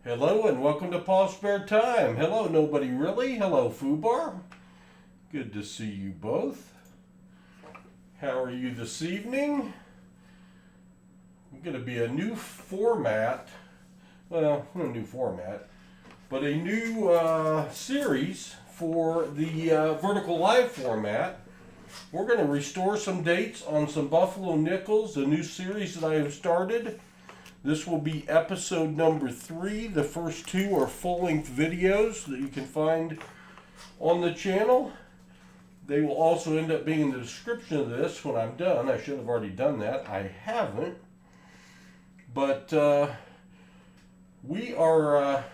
Hello and welcome to Paul's Spare Time. Hello, Nobody Really. Hello, Fubar. Good to see you both. How are you this evening? It's going to be a new format. Well, not a new format, but a new series for the vertical live format. We're going to restore some dates on some Buffalo Nickels, a new series that I have started. This will be episode number 3. The first 2 are full-length videos that you can find on the channel. They will also end up being in the description of this when I'm done. I should have already done that. I haven't. But we are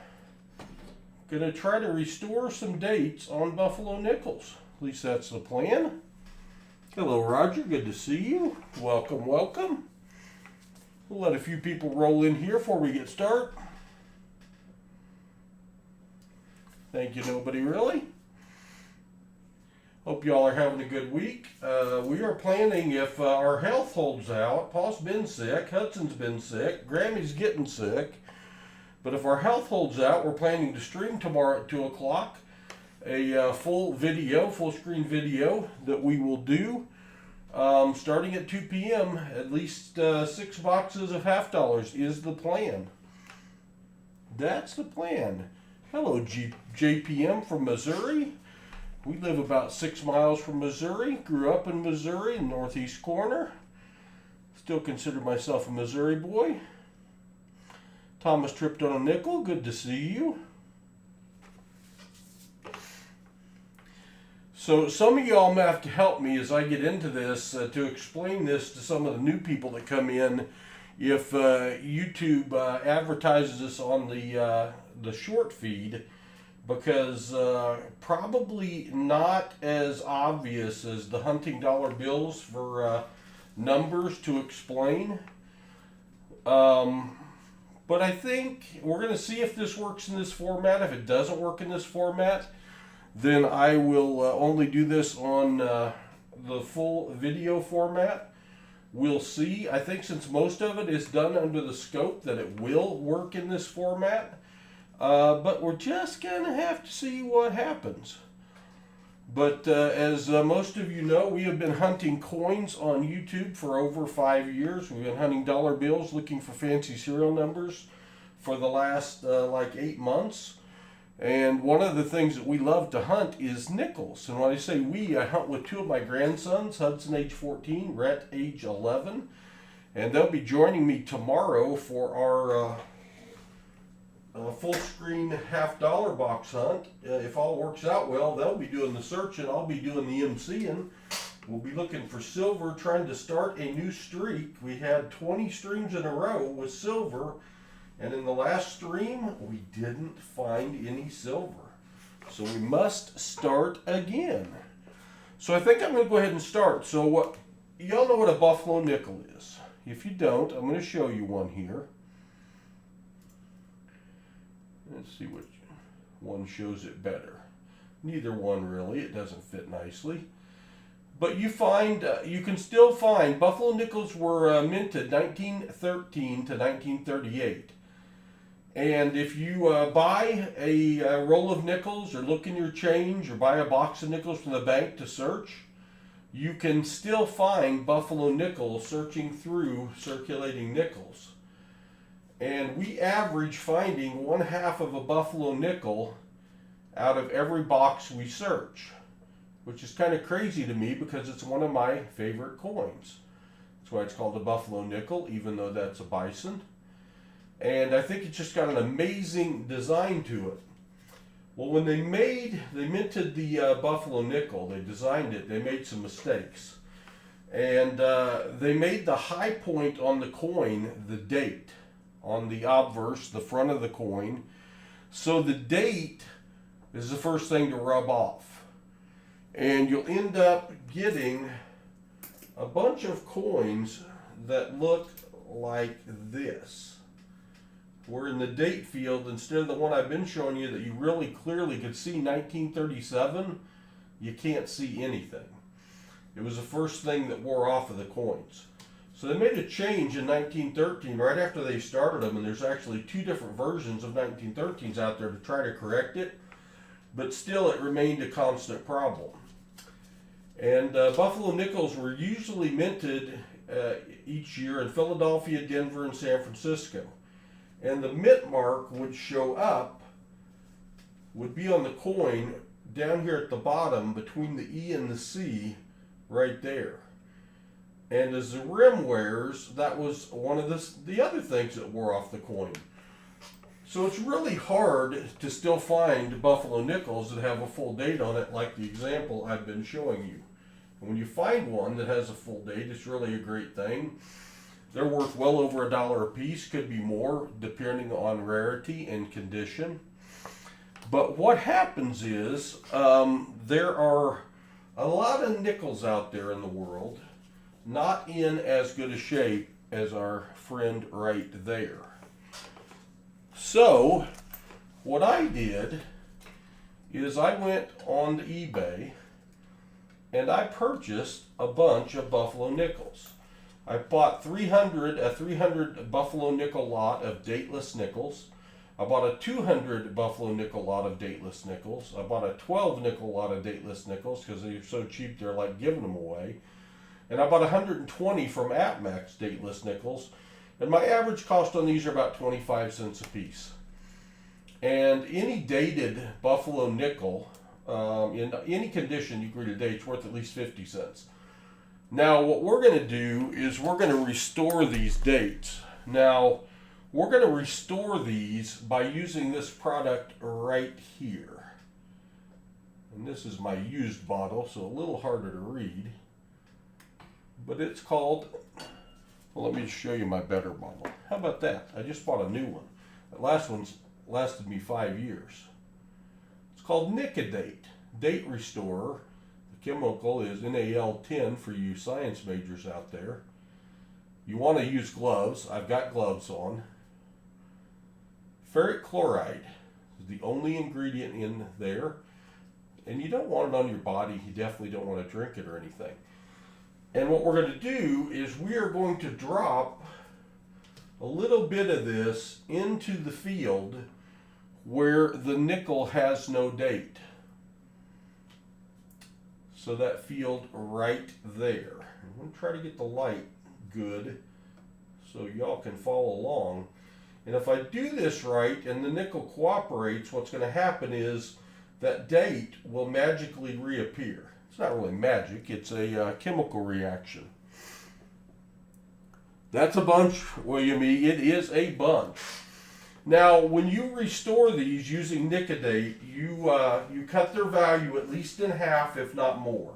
going to try to restore some dates on Buffalo Nickels. At least that's the plan. Hello, Roger. Good to see you. Welcome, welcome. We'll let a few people roll in here before we get started. Thank you, Nobody Really. Hope y'all are having a good week. We are planning, if our health holds out, Paul's been sick, Hudson's been sick, Grammy's getting sick. But if our health holds out, we're planning to stream tomorrow at 2 o'clock a full screen video that we will do. Starting at 2 p.m., at least 6 boxes of $half is the plan. That's the plan. Hello, JPM from Missouri. We live about 6 miles from Missouri. Grew up in Missouri, in the northeast corner. Still consider myself a Missouri boy. Thomas tripped on a nickel. Good to see you. So some of y'all may have to help me as I get into this to explain this to some of the new people that come in. If YouTube advertises this on the short feed, because probably not as obvious as the hunting dollar bills for numbers to explain. But I think we're going to see if this works in this format. If it doesn't work in this format, then I will only do this on the full video format. We'll see. I think since most of it is done under the scope that it will work in this format. But we're just going to have to see what happens. But as most of you know, we have been hunting coins on YouTube for over 5 years. We've been hunting dollar bills, looking for fancy serial numbers for the last like 8 months. And one of the things that we love to hunt is nickels. And when I say we, I hunt with 2 of my grandsons, Hudson age 14, Rhett age 11. And they'll be joining me tomorrow for our full screen $half box hunt. If all works out well, they'll be doing the searching, I'll be doing the MCing. We'll be looking for silver, trying to start a new streak. We had 20 streams in a row with silver. And in the last stream, we didn't find any silver. So we must start again. So I think I'm going to go ahead and start. So y'all know what a Buffalo nickel is. If you don't, I'm going to show you one here. Let's see which one shows it better. Neither one really. It doesn't fit nicely. But you can still find Buffalo nickels were minted 1913 to 1938. And if you buy a roll of nickels or look in your change or buy a box of nickels from the bank to search, you can still find Buffalo nickels searching through circulating nickels. And we average finding 1/2 of a Buffalo nickel out of every box we search, which is kind of crazy to me because it's one of my favorite coins. That's why it's called a Buffalo nickel, even though that's a bison. And I think it's just got an amazing design to it. Well, when they minted the Buffalo nickel, they designed it, they made some mistakes. And they made the high point on the coin the date, on the obverse, the front of the coin. So the date is the first thing to rub off. And you'll end up getting a bunch of coins that look like this. We're in the date field, instead of the one I've been showing you that you really clearly could see 1937, you can't see anything. It was the first thing that wore off of the coins. So they made a change in 1913, right after they started them, and there's actually two different versions of 1913s out there to try to correct it, but still it remained a constant problem. And buffalo nickels were usually minted each year in Philadelphia, Denver, and San Francisco. And the mint mark would show up, would be on the coin down here at the bottom between the E and the C right there. And as the rim wears, that was one of the other things that wore off the coin. So it's really hard to still find buffalo nickels that have a full date on it, like the example I've been showing you. And when you find one that has a full date, it's really a great thing. They're worth well over $1 a piece, could be more, depending on rarity and condition. But what happens is, there are a lot of nickels out there in the world, not in as good a shape as our friend right there. So, what I did is I went on to eBay and I purchased a bunch of buffalo nickels. I bought a 300 buffalo nickel lot of dateless nickels. I bought a 200 buffalo nickel lot of dateless nickels. I bought a 12 nickel lot of dateless nickels because they're so cheap they're like giving them away. And I bought 120 from AppMax dateless nickels. And my average cost on these are about 25 cents a piece. And any dated buffalo nickel, in any condition you can read a date, it's worth at least 50 cents. Now what we're going to do is we're going to restore these dates. Now we're going to restore these by using this product right here. And this is my used bottle, so a little harder to read. But it's called, well, let me just show you my better bottle. How about that? I just bought a new one. The last one's lasted me 5 years. It's called Nicodate, Date Restorer. The chemical is NaL10 for you science majors out there. You want to use gloves. I've got gloves on. Ferric chloride is the only ingredient in there. And you don't want it on your body. You definitely don't want to drink it or anything. And what we're going to do is we are going to drop a little bit of this into the field where the nickel has no date. So that field right there. I'm going to try to get the light good so y'all can follow along. And if I do this right and the nickel cooperates, what's going to happen is that date will magically reappear. It's not really magic, it's a chemical reaction. That's a bunch, Williamie. It is a bunch. Now, when you restore these using Nicodate, you cut their value at least in half, if not more.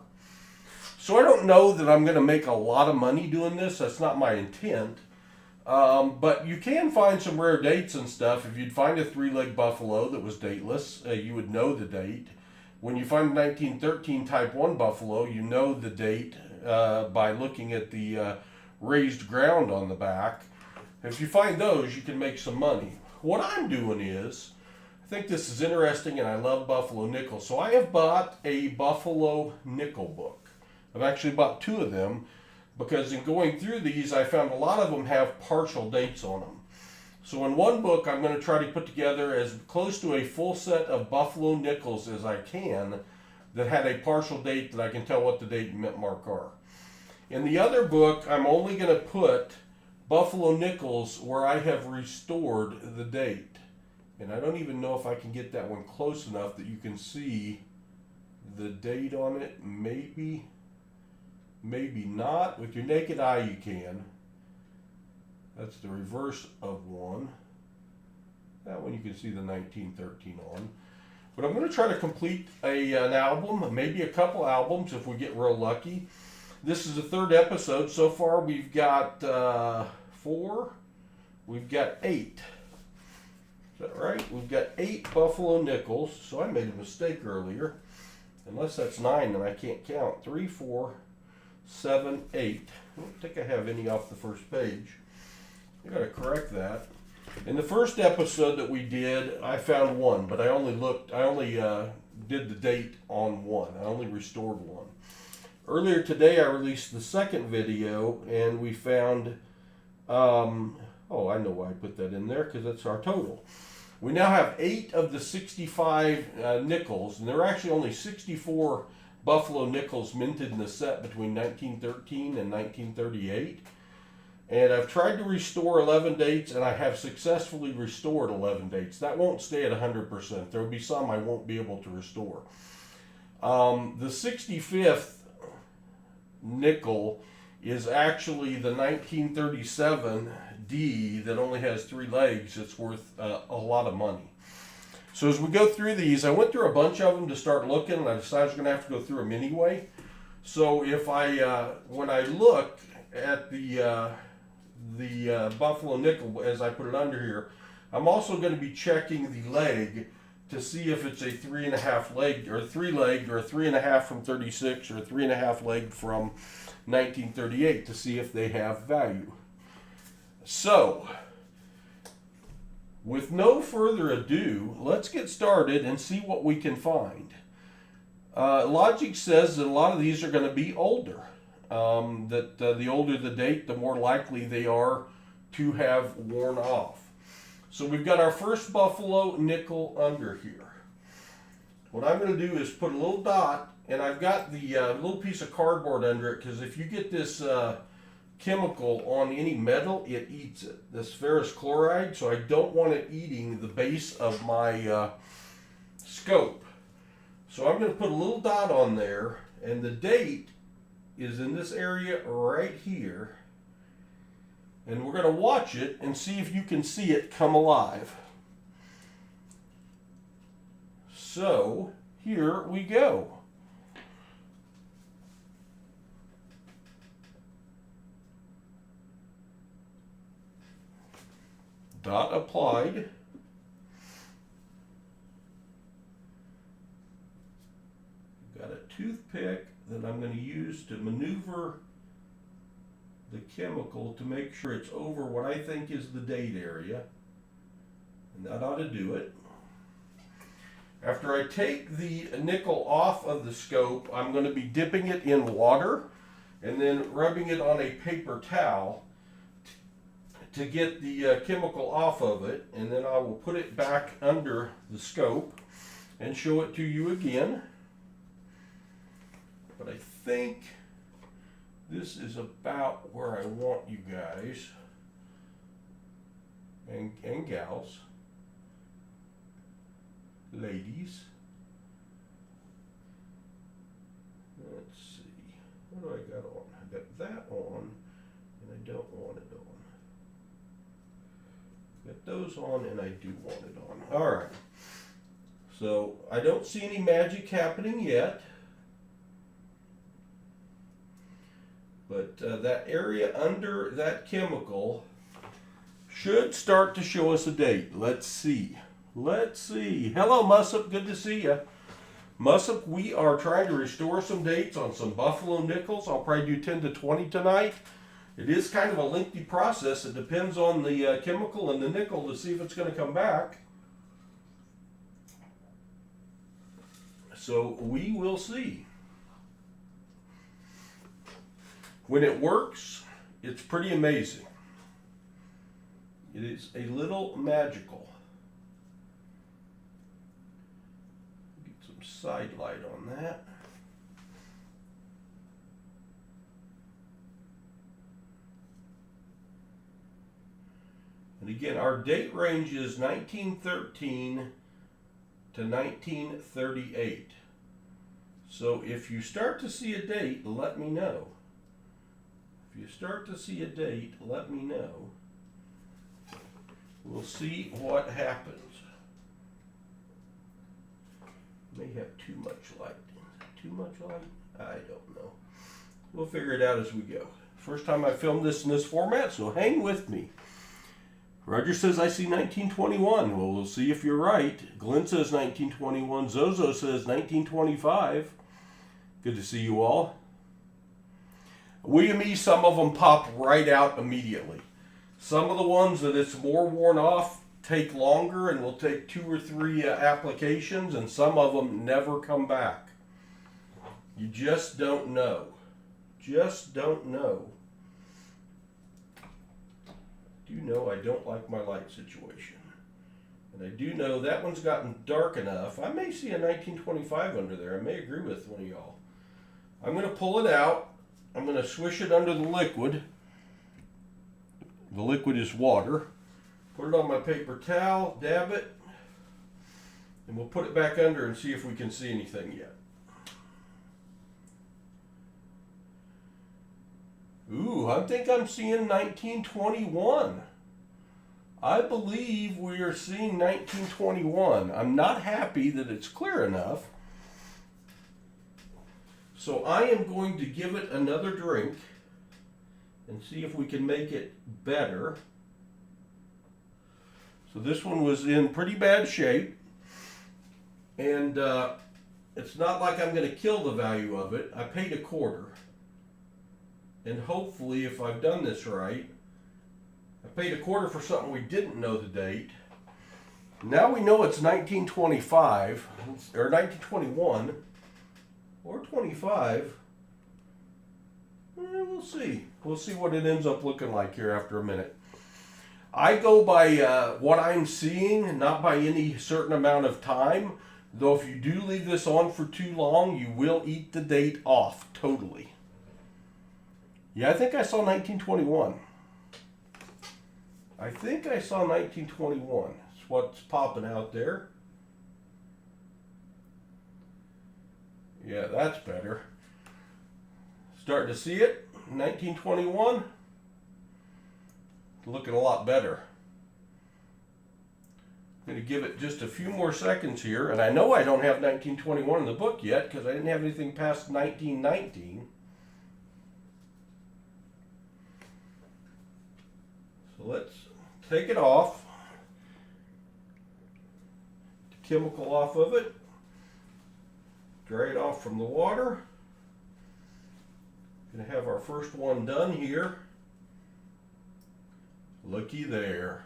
So I don't know that I'm going to make a lot of money doing this. That's not my intent. But you can find some rare dates and stuff. If you'd find a 3-leg buffalo that was dateless, you would know the date. When you find a 1913 type 1 buffalo, you know the date by looking at the raised ground on the back. If you find those, you can make some money. What I'm doing is, I think this is interesting and I love buffalo nickels. So I have bought a buffalo nickel book. I've actually bought 2 of them because in going through these, I found a lot of them have partial dates on them. So in one book, I'm going to try to put together as close to a full set of buffalo nickels as I can that had a partial date that I can tell what the date and mint mark are. In the other book, I'm only going to put buffalo nickels where I have restored the date. And I don't even know if I can get that one close enough that you can see the date on it. Maybe not. With your naked eye you can. That's the reverse of one. That one you can see the 1913 on. But I'm going to try to complete an album, maybe a couple albums if we get real lucky. This is the 3rd episode. So far we've got 4. We've got 8. Is that right? We've got 8 buffalo nickels. So I made a mistake earlier. Unless that's 9, then I can't count. 3, 4, 7, 8. I don't think I have any off the first page. I gotta correct that. In the first episode that we did, I found 1, but I only did the date on 1. I only restored 1. Earlier today I released the second video and we found, oh, I know why I put that in there, because that's our total. We now have 8 of the 65 nickels, and there are actually only 64 Buffalo nickels minted in the set between 1913 and 1938. And I've tried to restore 11 dates, and I have successfully restored 11 dates. That won't stay at 100%. There will be some I won't be able to restore. The 65th nickel is actually the 1937 D that only has 3 legs. It's worth a lot of money. So as we go through these, I went through a bunch of them to start looking, and I decided I was going to have to go through them anyway. So if when I look at the Buffalo nickel, as I put it under here, I'm also going to be checking the leg to see if it's a 3.5 legged or 3 legged, or a 3.5 from 36, or a 3.5 legged from 1938, to see if they have value. So, with no further ado, let's get started and see what we can find. Logic says that a lot of these are going to be older. The older the date, the more likely they are to have worn off. So we've got our first Buffalo nickel under here. What I'm going to do is put a little dot, and I've got the little piece of cardboard under it, because if you get this chemical on any metal, it eats it, this ferrous chloride, so I don't want it eating the base of my scope. So I'm going to put a little dot on there, and the date is in this area right here. And we're going to watch it and see if you can see it come alive. So, here we go. Dot applied. Got a toothpick that I'm going to use to maneuver the chemical to make sure it's over what I think is the date area, and that ought to do it. After I take the nickel off of the scope, I'm going to be dipping it in water and then rubbing it on a paper towel to get the chemical off of it, and then I will put it back under the scope and show it to you again. But I think this is about where I want you guys and gals, ladies. Let's see, what do I got on? I got that on, and I don't want it on. Got those on, and I do want it on. All right. So I don't see any magic happening yet. But that area under that chemical should start to show us a date. Let's see. Let's see. Hello, Mussup. Good to see you. Mussup, we are trying to restore some dates on some Buffalo nickels. I'll probably do 10 to 20 tonight. It is kind of a lengthy process. It depends on the chemical and the nickel to see if it's going to come back. So we will see. When it works, it's pretty amazing. It is a little magical. Get some side light on that. And again, our date range is 1913 to 1938. So if you start to see a date, let me know. If you start to see a date, let me know. We'll see what happens. May have too much light. Too much light? I don't know. We'll figure it out as we go. First time I filmed this in this format, so hang with me. Roger says, I see 1921. Well, we'll see if you're right. Glenn says 1921. Zozo says 1925. Good to see you all. William E., some of them pop right out immediately. Some of the ones that it's more worn off take longer and will take 2 or 3 applications, and some of them never come back. You just don't know. just don't know. I do know I don't like my light situation. And I do know that one's gotten dark enough. I may see a 1925 under there. I may agree with one of y'all. I'm going to pull it out. I'm going to swish it under the liquid. The liquid is water. Put it on my paper towel, dab it, and we'll put it back under and see if we can see anything yet. Ooh, I think I'm seeing 1921. I believe we are seeing 1921. I'm not happy that it's clear enough. So I am going to give it another drink and see if we can make it better. So this one was in pretty bad shape. And it's not like I'm going to kill the value of it. I paid $0.25. And hopefully, if I've done this right, I paid $0.25 for something we didn't know the date. Now we know it's 1925, or 1921, or 25. We'll see. We'll see what it ends up looking like here after a minute. I go by what I'm seeing, not by any certain amount of time. Though if you do leave this on for too long, you will eat the date off totally. Yeah, I think I saw 1921. I think I saw 1921. That's what's popping out there. Yeah, that's better. Starting to see it. 1921. Looking a lot better. I'm going to give it just a few more seconds here. And I know I don't have 1921 in the book yet because I didn't have anything past 1919. So let's take it off. The chemical off of it. Dry it off from the water. Going to have our first one done here. Looky there.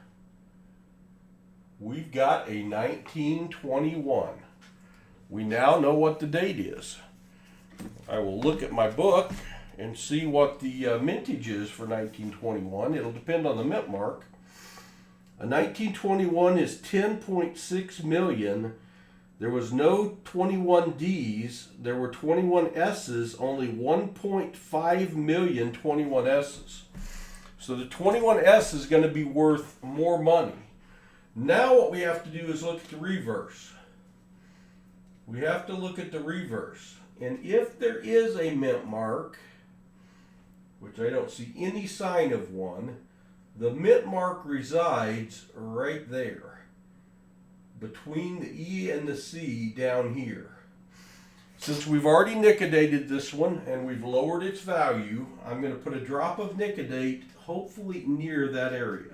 We've got a 1921. We now know what the date is. I will look at my book and see what the mintage is for 1921. It'll depend on the mint mark. A 1921 is 10.6 million. There was no 21Ds. There were 21Ss, only 1.5 million 21Ss. So the 21S is going to be worth more money. Now what we have to do is look at the reverse. We have to look at the reverse. And if there is a mint mark, which I don't see any sign of one, the mint mark resides right there, between the E and the C down here. Since we've already nickedated this one and we've lowered its value, I'm going to put a drop of nickedate hopefully near that area.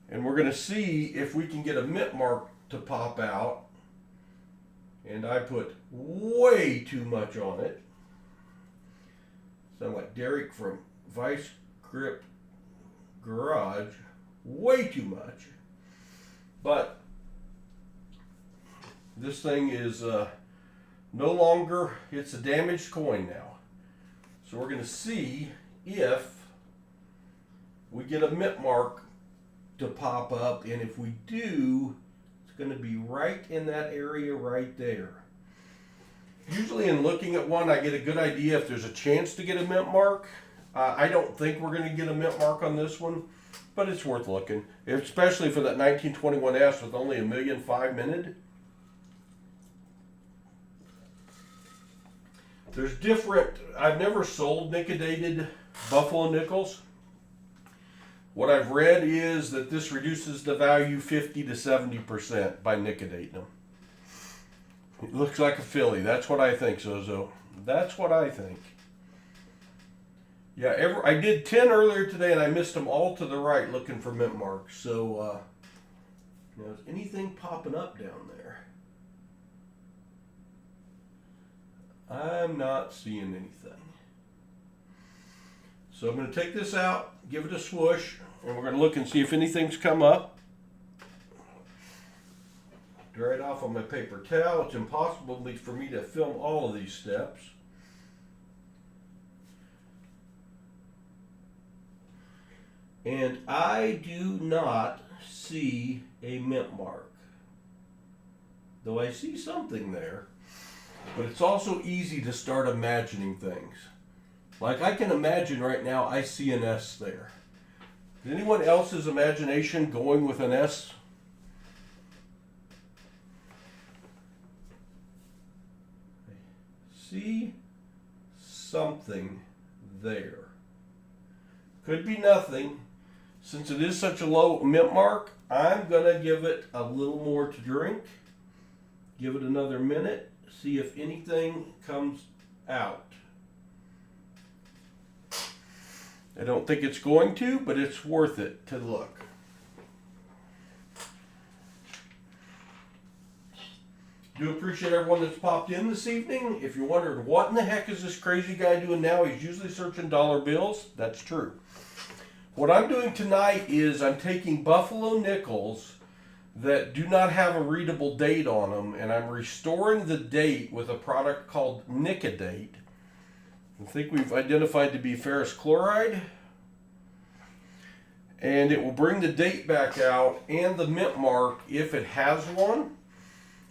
And we're going to see if we can get a mint mark to pop out. And I put way too much on it. Sound like Derek from Vice Grip Garage. Way too much. But this thing is no longer, it's a damaged coin now. So we're going to see if we get a mint mark to pop up. And if we do, it's going to be right in that area right there. Usually in looking at one, I get a good idea if there's a chance to get a mint mark. I don't think we're going to get a mint mark on this one, but it's worth looking, especially for that 1921S with only 1.5 million minted. There's different, I've never sold nickedated buffalo nickels. What I've read is that this reduces the value 50 to 70% by nickedating them. It looks like a filly. That's what I think, Zozo. That's what I think. Yeah, I did 10 earlier today and I missed them all to the right looking for mint marks. So, is anything popping up down there? I'm not seeing anything. So I'm going to take this out, give it a swoosh, and we're going to look and see if anything's come up. Dry it off on my paper towel. It's impossible for me to film all of these steps. And I do not see a mint mark. Though I see something there. But it's also easy to start imagining things. Like I can imagine right now I see an S there. Is anyone else's imagination going with an S? I see something there. Could be nothing. Since it is such a low mint mark, I'm going to give it a little more to drink. Give it another minute. See if anything comes out. I don't think it's going to, but it's worth it to look. Do appreciate everyone that's popped in this evening. If you're wondering what in the heck is this crazy guy doing now, he's usually searching dollar bills. That's true. What I'm doing tonight is I'm taking buffalo nickels that do not have a readable date on them, and I'm restoring the date with a product called Nicodate. I think we've identified to be ferrous chloride. And it will bring the date back out and the mint mark if it has one.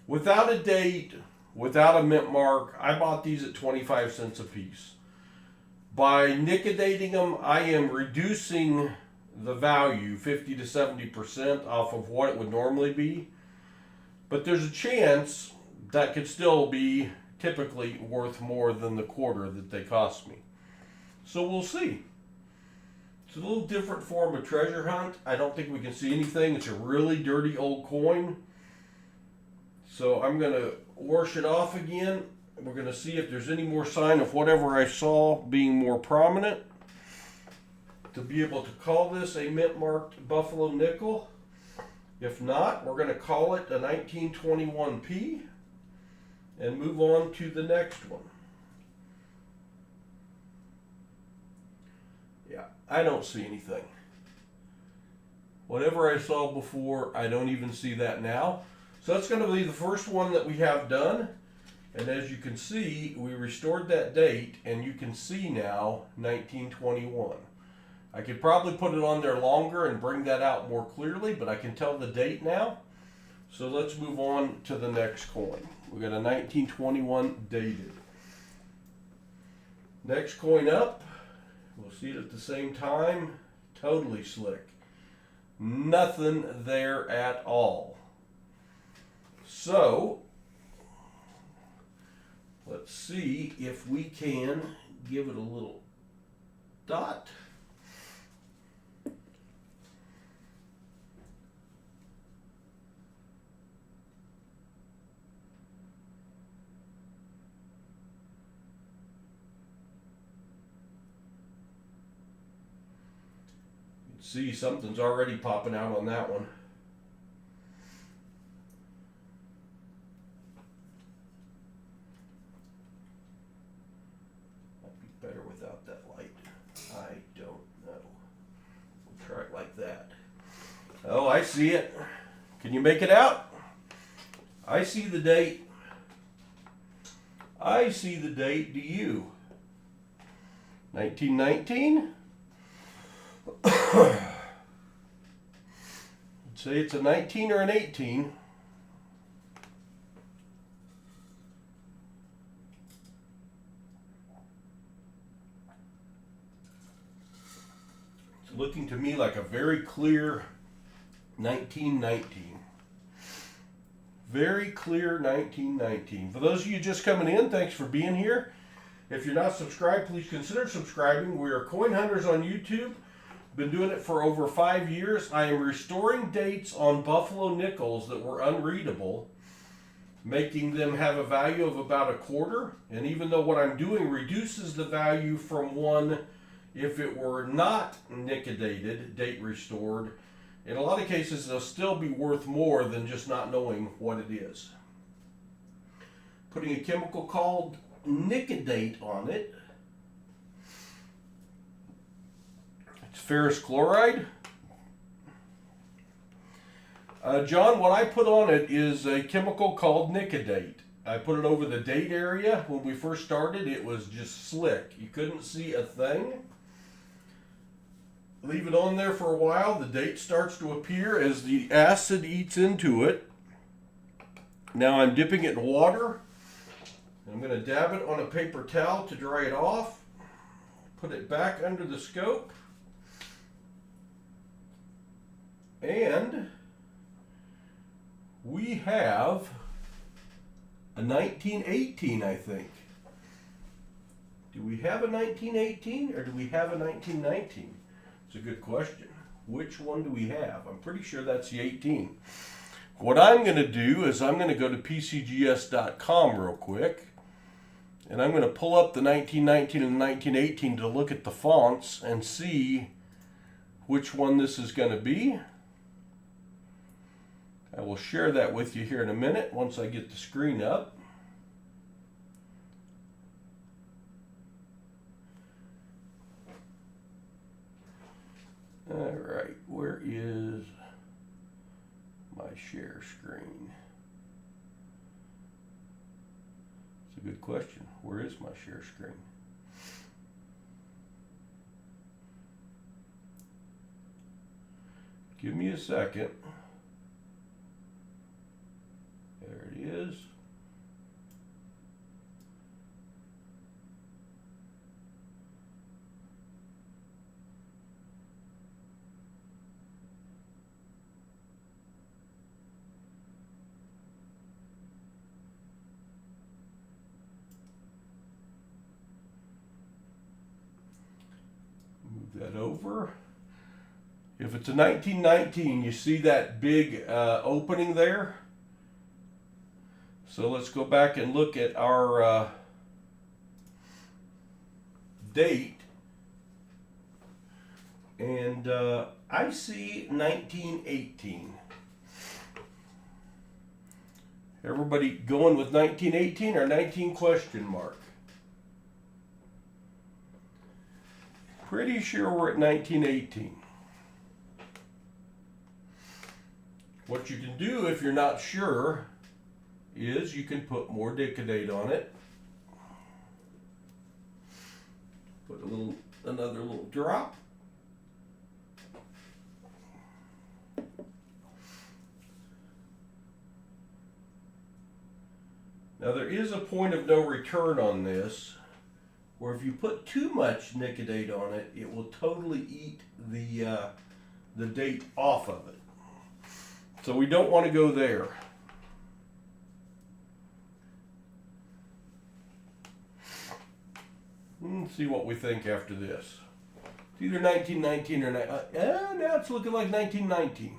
Without a date, without a mint mark, I bought these at 25 cents a piece. By nicodating them, I am reducing the value 50 to 70% off of what it would normally be. But there's a chance that could still be typically worth more than the quarter that they cost me. So we'll see. It's a little different form of treasure hunt. I don't think we can see anything. It's a really dirty old coin. So I'm going to wash it off again. We're going to see if there's any more sign of whatever I saw being more prominent. To be able to call this a mint marked buffalo nickel. If not, we're going to call it a 1921p and move on to the next one. Yeah, I don't see anything. Whatever I saw before, I don't even see that now. So that's going to be the first one that we have done. And as you can see, we restored that date, and you can see now 1921. I could probably put it on there longer and bring that out more clearly, but I can tell the date now. So let's move on to the next coin. We got a 1921 dated. Next coin up, we'll see it at the same time. Totally slick. Nothing there at all. So, let's see if we can give it a little dot. See, something's already popping out on that one. Might be better without that light. I don't know. We'll try it like that. Oh, I see it. Can you make it out? I see the date. I see the date. Do you? 1919? Say it's a 19 or an 18. It's looking to me like a very clear 1919. Very clear 1919. For those of you just coming in, thanks for being here. If you're not subscribed, please consider subscribing. We are coin hunters on YouTube. Been doing it for over 5 years. I am restoring dates on buffalo nickels that were unreadable, making them have a value of about a quarter. And even though what I'm doing reduces the value from one if it were not nicodated, date restored, in a lot of cases they'll still be worth more than just not knowing what it is. Putting a chemical called nicodate on it. Ferrous chloride. John, what I put on it is a chemical called nicodate. I put it over the date area. When we first started, it was just slick. You couldn't see a thing. Leave it on there for a while. The date starts to appear as the acid eats into it. Now I'm dipping it in water. I'm going to dab it on a paper towel to dry it off. Put it back under the scope. And we have a 1918, I think. Do we have a 1918 or do we have a 1919? It's a good question. Which one do we have? I'm pretty sure that's the 18. What I'm going to do is I'm going to go to pcgs.com real quick. And I'm going to pull up the 1919 and 1918 to look at the fonts and see which one this is going to be. I will share that with you here in a minute once I get the screen up. All right, where is my share screen? It's a good question. Where is my share screen? Give me a second. There it is. Move that over. If it's a 1919, you see that big opening there? So let's go back and look at our date. And I see 1918. Everybody going with 1918 or 19 question mark? Pretty sure we're at 1918. What you can do if you're not sure is you can put more Decadate on it. Put another little drop. Now there is a point of no return on this, where if you put too much Nicodate on it, it will totally eat the date off of it. So we don't want to go there. Let's see what we think after this. It's either 1919 or now it's looking like 1919.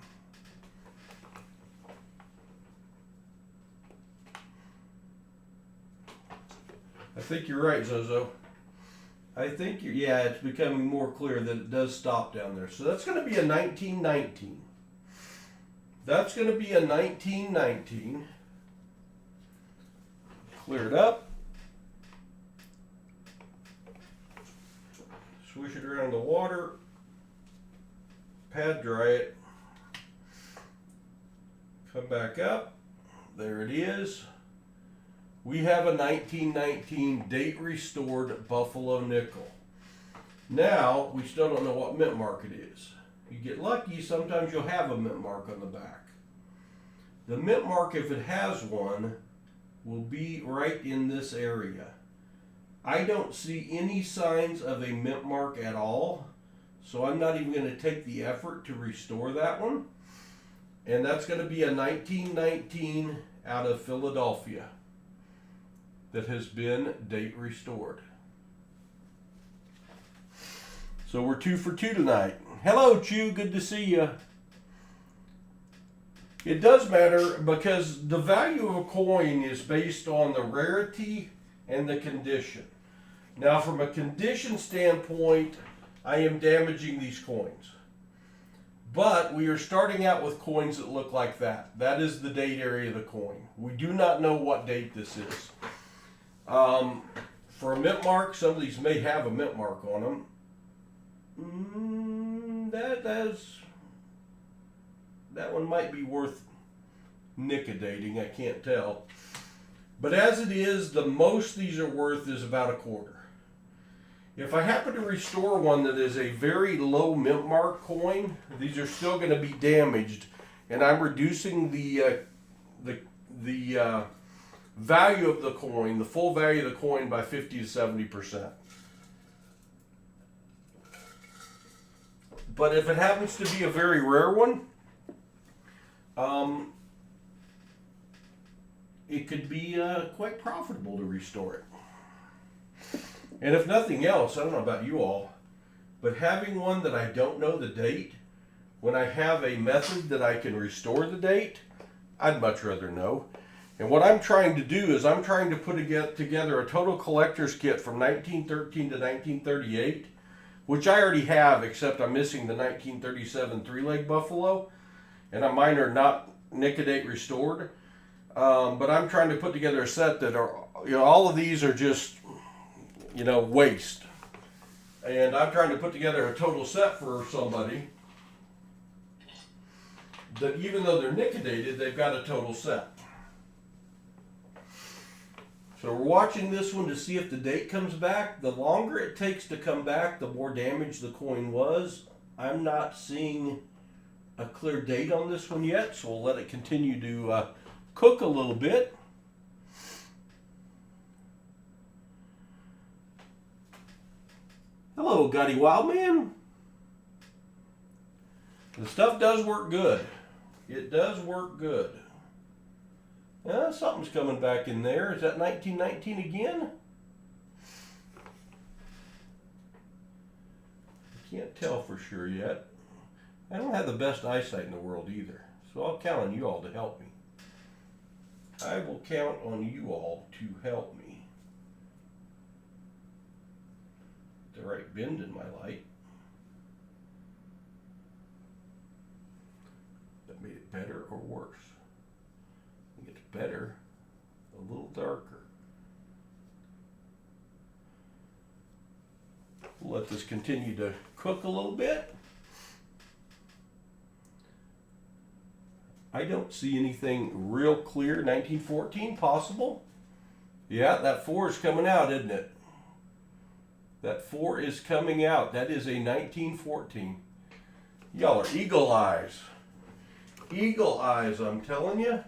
I think you're right, Zozo. I think yeah, it's becoming more clear that it does stop down there. So that's going to be a 1919. That's going to be a 1919. Clear it up. Swish it around the water. Pad dry it. Come back up. There it is. We have a 1919 date restored Buffalo nickel. Now, we still don't know what mint mark it is. You get lucky, sometimes you'll have a mint mark on the back. The mint mark, if it has one, will be right in this area. I don't see any signs of a mint mark at all, so I'm not even going to take the effort to restore that one. And that's going to be a 1919 out of Philadelphia that has been date restored. So we're 2 for 2 tonight. Hello, Chew. Good to see you. It does matter because the value of a coin is based on the rarity and the condition. Now, from a condition standpoint, I am damaging these coins. But we are starting out with coins that look like that. That is the date area of the coin. We do not know what date this is. For a mint mark, some of these may have a mint mark on them. That one might be worth nicodating, I can't tell. But as it is, the most these are worth is about a quarter. If I happen to restore one that is a very low mint mark coin, these are still going to be damaged, and I'm reducing the value of the coin, the full value of the coin, by 50 to 70%. But if it happens to be a very rare one, it could be quite profitable to restore it. And if nothing else, I don't know about you all, but having one that I don't know the date, when I have a method that I can restore the date, I'd much rather know. And what I'm trying to do is I'm trying to put together a total collector's kit from 1913 to 1938, which I already have, except I'm missing the 1937 three-leg buffalo, and mine are not Nicodate restored. But I'm trying to put together a set that are, all of these are just, waste. And I'm trying to put together a total set for somebody that even though they're Nicodated, they've got a total set. So we're watching this one to see if the date comes back. The longer it takes to come back, the more damaged the coin was. I'm not seeing a clear date on this one yet, so we'll let it continue to cook a little bit. Hello, Gutty Wildman. The stuff does work good. It does work good. Something's coming back in there. Is that 1919 again? I can't tell for sure yet. I don't have the best eyesight in the world either, so I'll count on you all to help me. I will count on you all to help me. The right bend in my light. That made it better or worse? I think it's better, a little darker. We'll let this continue to cook a little bit. I don't see anything real clear. 1914 possible. Yeah, that 4 is coming out, isn't it? That 4 is coming out. That is a 1914. Y'all are eagle eyes. Eagle eyes, I'm telling you.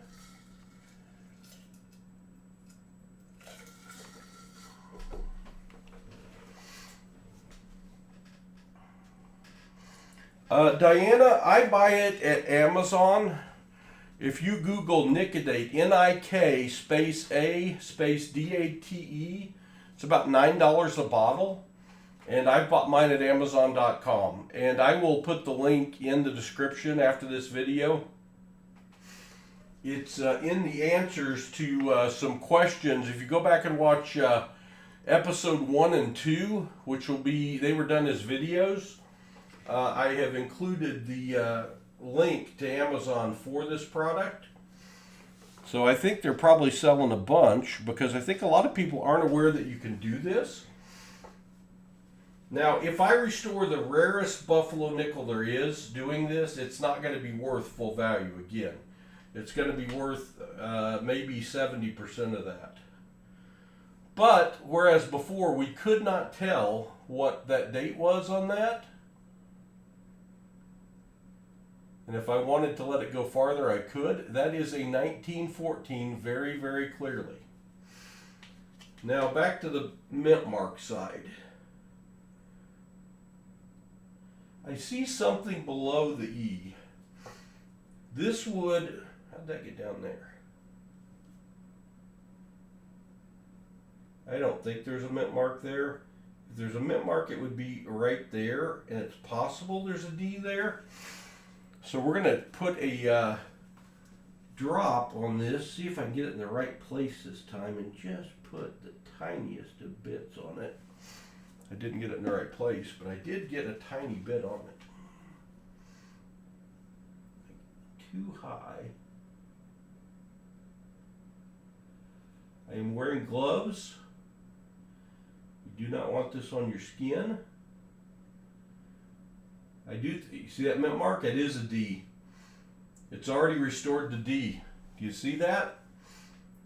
Diana, I buy it at Amazon. If you Google Nicodate, N-I-K space A space D-A-T-E, it's about $9 a bottle. And I bought mine at Amazon.com. And I will put the link in the description after this video. It's in the answers to some questions. If you go back and watch episode 1 and 2, which will be, they were done as videos, I have included the link to Amazon for this product. So I think they're probably selling a bunch because I think a lot of people aren't aware that you can do this. Now, if I restore the rarest buffalo nickel there is doing this, it's not going to be worth full value again. It's going to be worth maybe 70% of that. But whereas before we could not tell what that date was on that, and if I wanted to let it go farther, I could. That is a 1914 very, very clearly. Now back to the mint mark side. I see something below the E. This would, how'd that get down there? I don't think there's a mint mark there. If there's a mint mark, it would be right there, and it's possible there's a D there. So we're going to put a drop on this, see if I can get it in the right place this time, and just put the tiniest of bits on it. I didn't get it in the right place, but I did get a tiny bit on it. Too high. I am wearing gloves. You do not want this on your skin. I do, you see that mint mark? It is a D. It's already restored to D. Do you see that?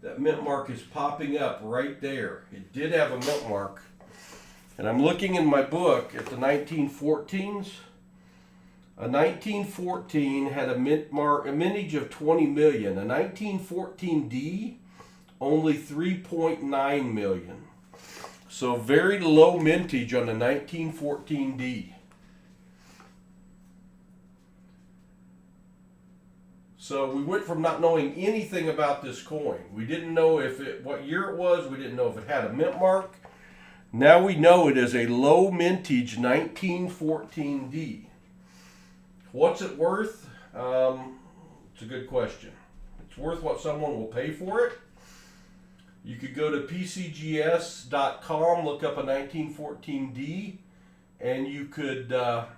That mint mark is popping up right there. It did have a mint mark. And I'm looking in my book at the 1914s. A 1914 had a mintage of 20 million. A 1914D, only 3.9 million. So very low mintage on the 1914D. So we went from not knowing anything about this coin. We didn't know what year it was. We didn't know if it had a mint mark. Now we know it is a low mintage 1914D. What's it worth? It's a good question. It's worth what someone will pay for it. You could go to pcgs.com, look up a 1914D, and you could, let's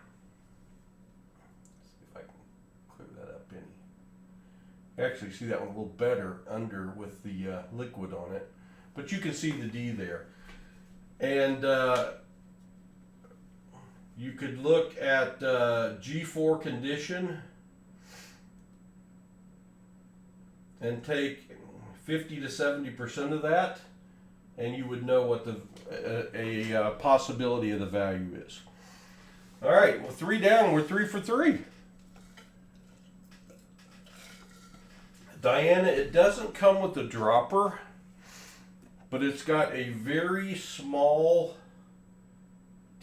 see if I can clear that up any. Actually, see that one a little better under with the liquid on it. But you can see the D there. And you could look at G4 condition and take 50 to 70% of that, and you would know what a possibility of the value is. All right, well, 3 down, we're 3 for 3. Diana, it doesn't come with a dropper, but it's got a very small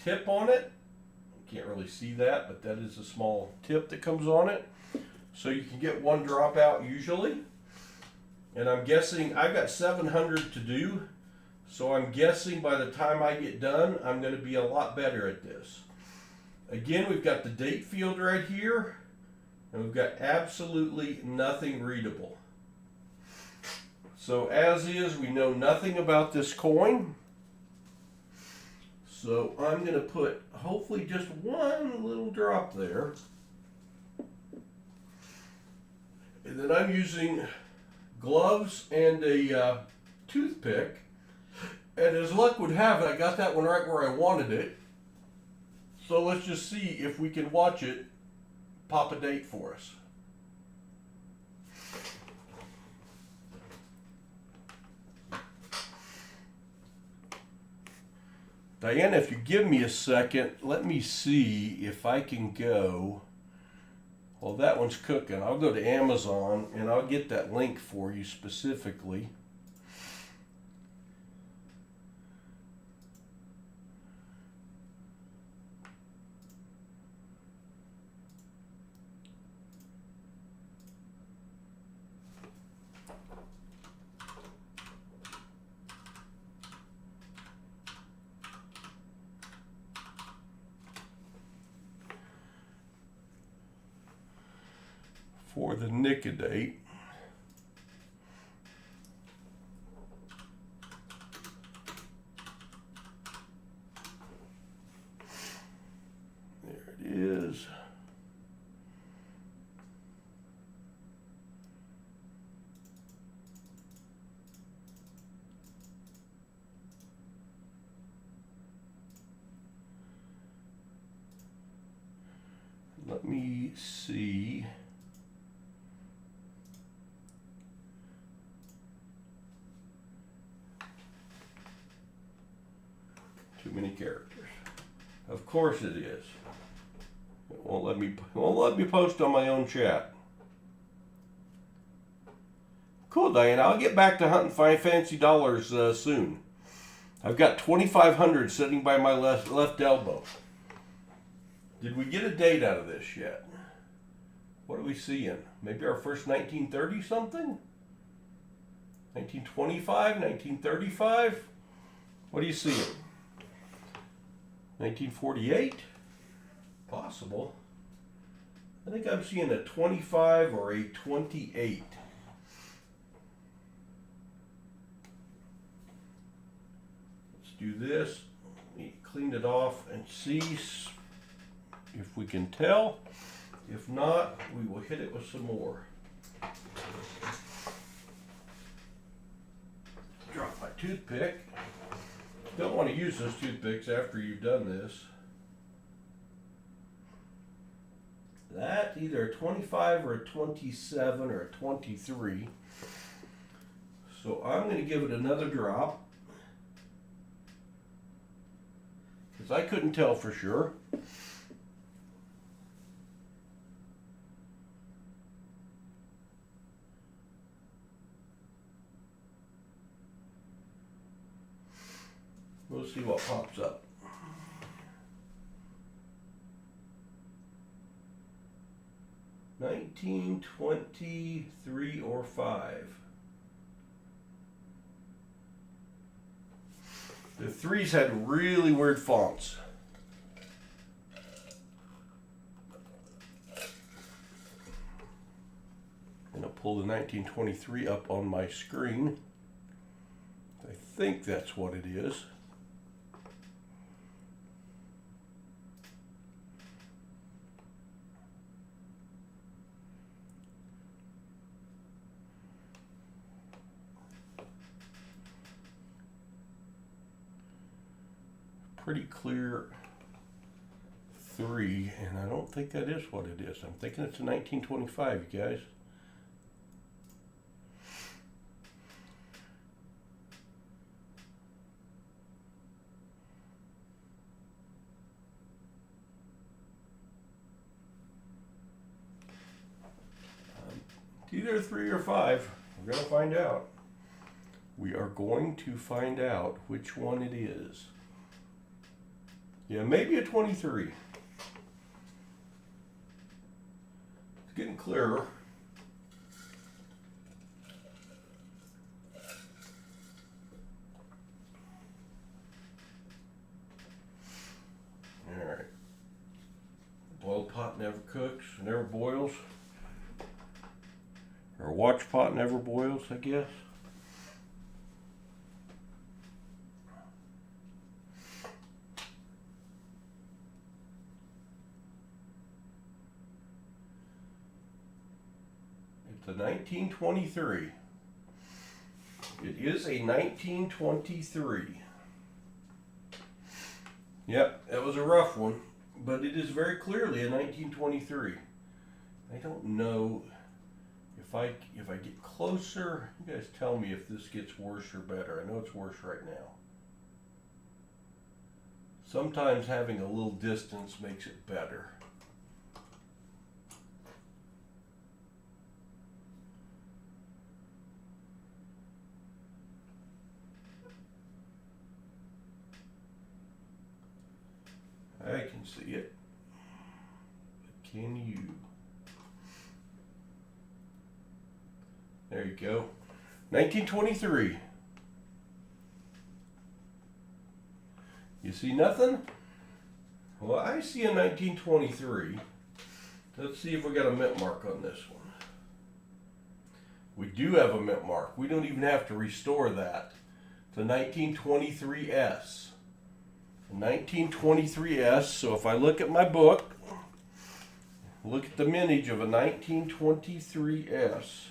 tip on it. You can't really see that, but that is a small tip that comes on it. So you can get 1 drop out usually. And I'm guessing I've got 700 to do, so I'm guessing by the time I get done, I'm going to be a lot better at this. Again, we've got the date field right here, and we've got absolutely nothing readable. So as is, we know nothing about this coin. So I'm going to put hopefully just 1 little drop there. And then I'm using gloves and a toothpick, and as luck would have it, I got that one right where I wanted it. So let's just see if we can watch it pop a date for us. Diana, if you give me a second, let me see if I can go. Well, that one's cooking. I'll go to Amazon and I'll get that link for you specifically. For the Nicodate. There it is. Let me see. Too many characters. Of course it is. It won't let me post on my own chat. Cool, Diana. I'll get back to hunting fancy dollars soon. I've got 2,500 sitting by my left elbow. Did we get a date out of this yet? What are we seeing? Maybe our first 1930 something? 1925, 1935? What are you seeing? 1948? Possible. I think I'm seeing a 25 or a 28. Let's do this. Clean it off and see if we can tell. If not, we will hit it with some more. Drop my toothpick. Don't want to use those toothpicks after you've done this. That's either a 25 or a 27 or a 23. So I'm going to give it another drop. because I couldn't tell for sure. We'll see what pops up. $19, $20, 3, or 5. The 3s had really weird fonts. I'm going to pull the 1923 up on my screen. I think that's what it is. Pretty clear 3, and I don't think that is what it is. I'm thinking it's a 1925, you guys. It's either 3 or 5. We're going to find out. We are going to find out which one it is. Yeah, maybe a 23. It's getting clearer. All right. Boiled pot never cooks, never boils. Or watch pot never boils, I guess. It's a 1923. It is a 1923. Yep, that was a rough one, but it is very clearly a 1923. I don't know if I get closer. You guys tell me if this gets worse or better. I know it's worse right now. Sometimes having a little distance makes it better. I can see it, but can you? There you go. 1923. You see nothing? Well, I see a 1923. Let's see if we got a mint mark on this one. We do have a mint mark. We don't even have to restore that. It's a 1923S. 1923S, so if I look at my book, look at the mintage of a 1923S.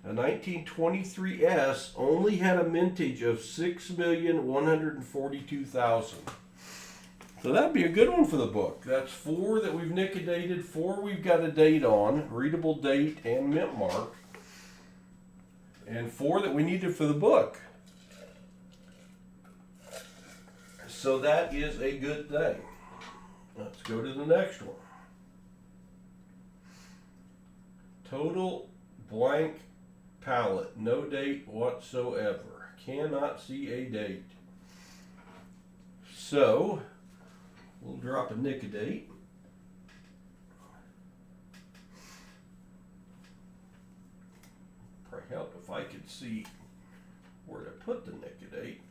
A 1923S only had a mintage of 6,142,000. So that'd be a good one for the book. That's 4 that we've nickedated, 4 we've got a date on, readable date and mint mark, and 4 that we needed for the book. So that is a good thing. Let's go to the next one. Total blank palette, no date whatsoever. Cannot see a date. So we'll drop a nicodate. Probably help if I could see where to put the nicodate.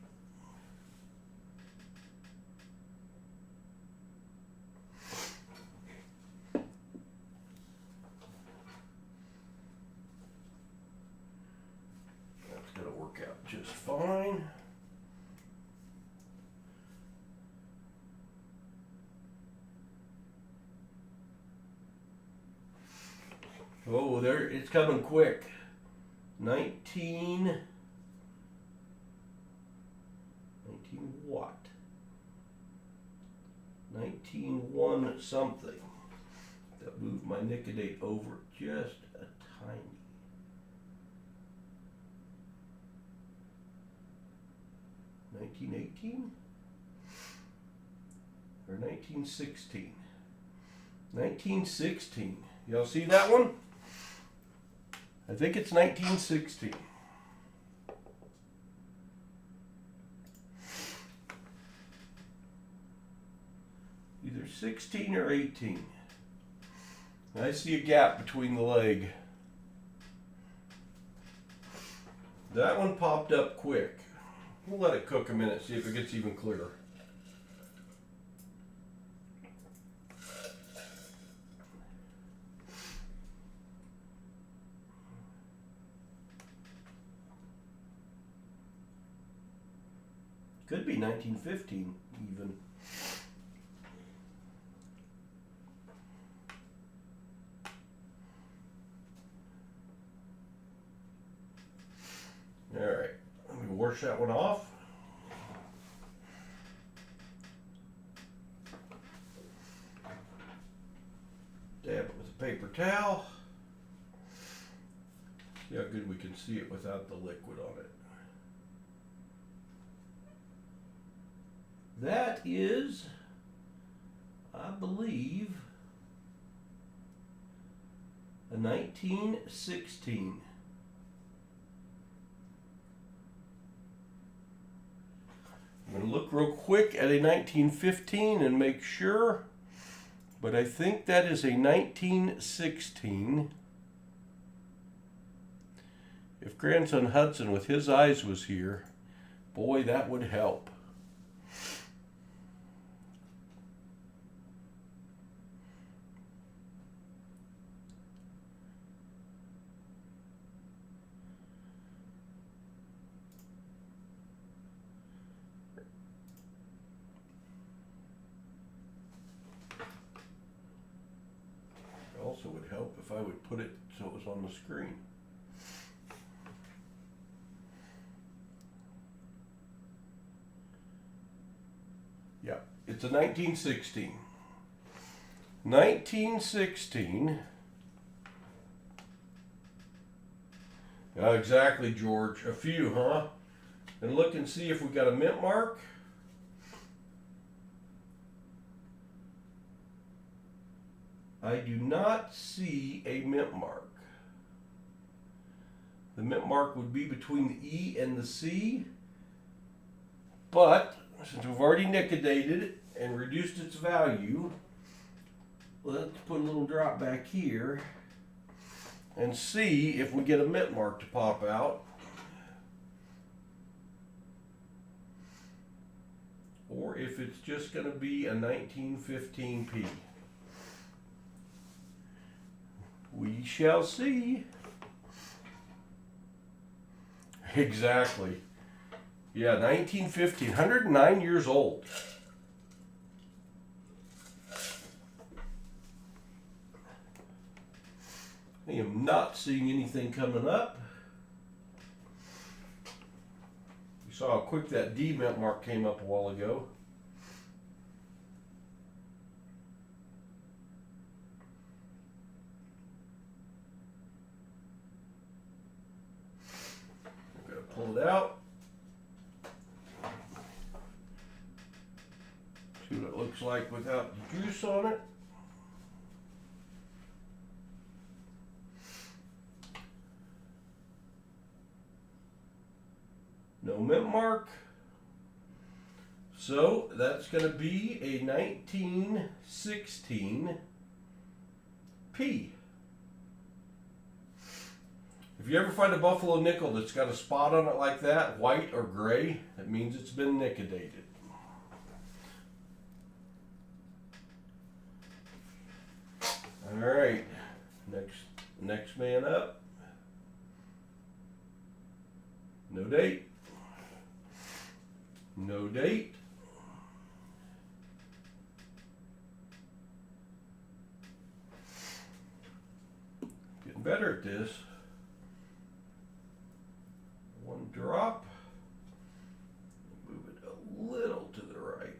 Just fine. Oh, there, it's coming quick. 19 what? 19 something. That moved my nicodate over just a tiny. 1918? or 1916. 1916. Y'all see that one? I think it's 1916. Either 16 or 18. I see a gap between the leg. That one popped up quick. We'll let it cook a minute, see if it gets even clearer. Could be 1915 even. All right, let me wash that one off. Dab it with a paper towel. See how good we can see it without the liquid on it. That is, I believe, a 1916. I'm going to look real quick at a 1915 and make sure, but I think that is a 1916. If grandson Hudson with his eyes was here, boy, that would help. Also would help if I would put it so it was on the screen. Yeah, it's a 1916. 1916. Exactly, George. A few, huh? And look and see if we got a mint mark. I do not see a mint mark. The mint mark would be between the E and the C, but since we've already nickedated it and reduced its value, let's put a little drop back here and see if we get a mint mark to pop out, or if it's just going to be a 1915P. We shall see. Exactly. Yeah, 1915, 109 years old. I am not seeing anything coming up. You saw how quick that D mint mark came up a while ago. Pull it out. See what it looks like without the juice on it. No mint mark. So that's going to be a 1916 P. If you ever find a buffalo nickel that's got a spot on it like that, white or gray, that means it's been nickedated. All right, next man up. No date. No date. Getting better at this. One drop, move it a little to the right.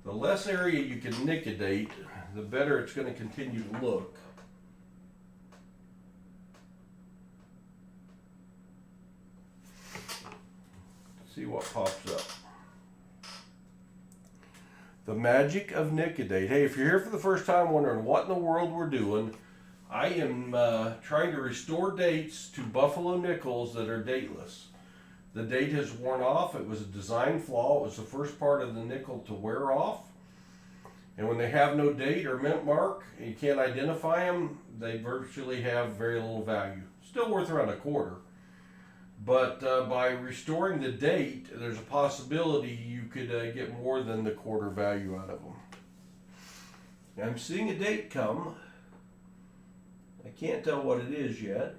The less area you can nickedate, the better it's going to continue to look. what pops up. The magic of Nicodate. Hey, if you're here for the first time wondering what in the world we're doing, I am trying to restore dates to buffalo nickels that are dateless. The date has worn off. It was a design flaw. It was the first part of the nickel to wear off. And when they have no date or mint mark, and you can't identify them, they virtually have very little value. Still worth around a quarter. But by restoring the date, there's a possibility you could get more than the quarter value out of them. I'm seeing a date come. I can't tell what it is yet.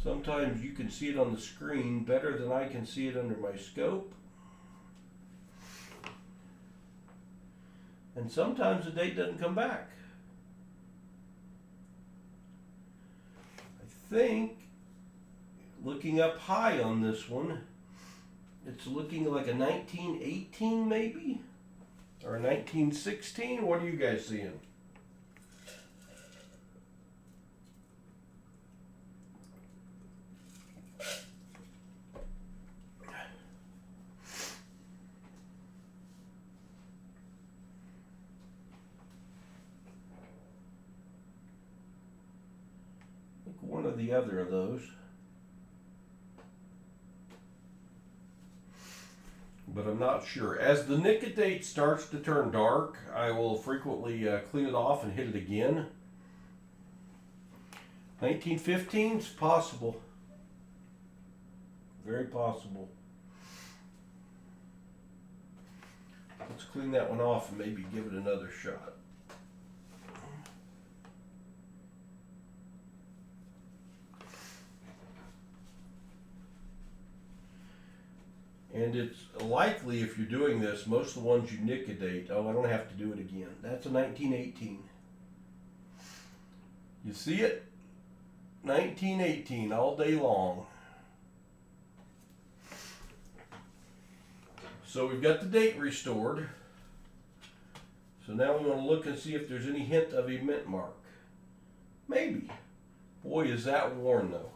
Sometimes you can see it on the screen better than I can see it under my scope. And sometimes the date doesn't come back. I think, looking up high on this one, it's looking like a 1918 maybe? Or a 1916? What are you guys seeing? One or the other of those. But I'm not sure. As the nicodate starts to turn dark, I will frequently clean it off and hit it again. 1915 is possible. Very possible. Let's clean that one off and maybe give it another shot. And it's likely, if you're doing this, most of the ones you nicodate, oh, I don't have to do it again. That's a 1918. You see it? 1918 all day long. So we've got the date restored. So now we want to look and see if there's any hint of a mint mark. Maybe. Boy, is that worn though.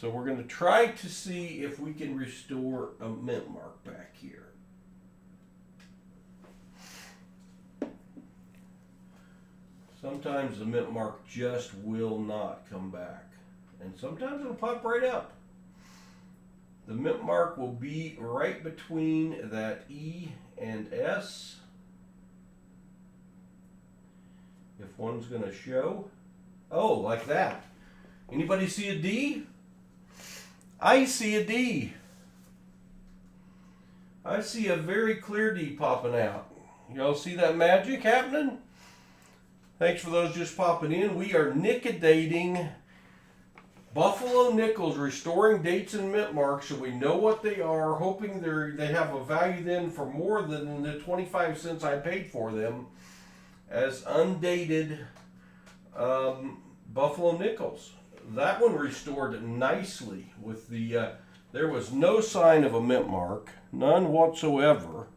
So we're going to try to see if we can restore a mint mark back here. Sometimes the mint mark just will not come back. And sometimes it'll pop right up. The mint mark will be right between that E and S. If one's going to show. Oh, like that. Anybody see a D? I see a D. I see a very clear D popping out. Y'all see that magic happening? Thanks for those just popping in. We are nicodating buffalo nickels, restoring dates and mint marks so we know what they are, hoping they have a value then for more than the 25 cents I paid for them as undated buffalo nickels. That one restored nicely with the, there was no sign of a mint mark, none whatsoever.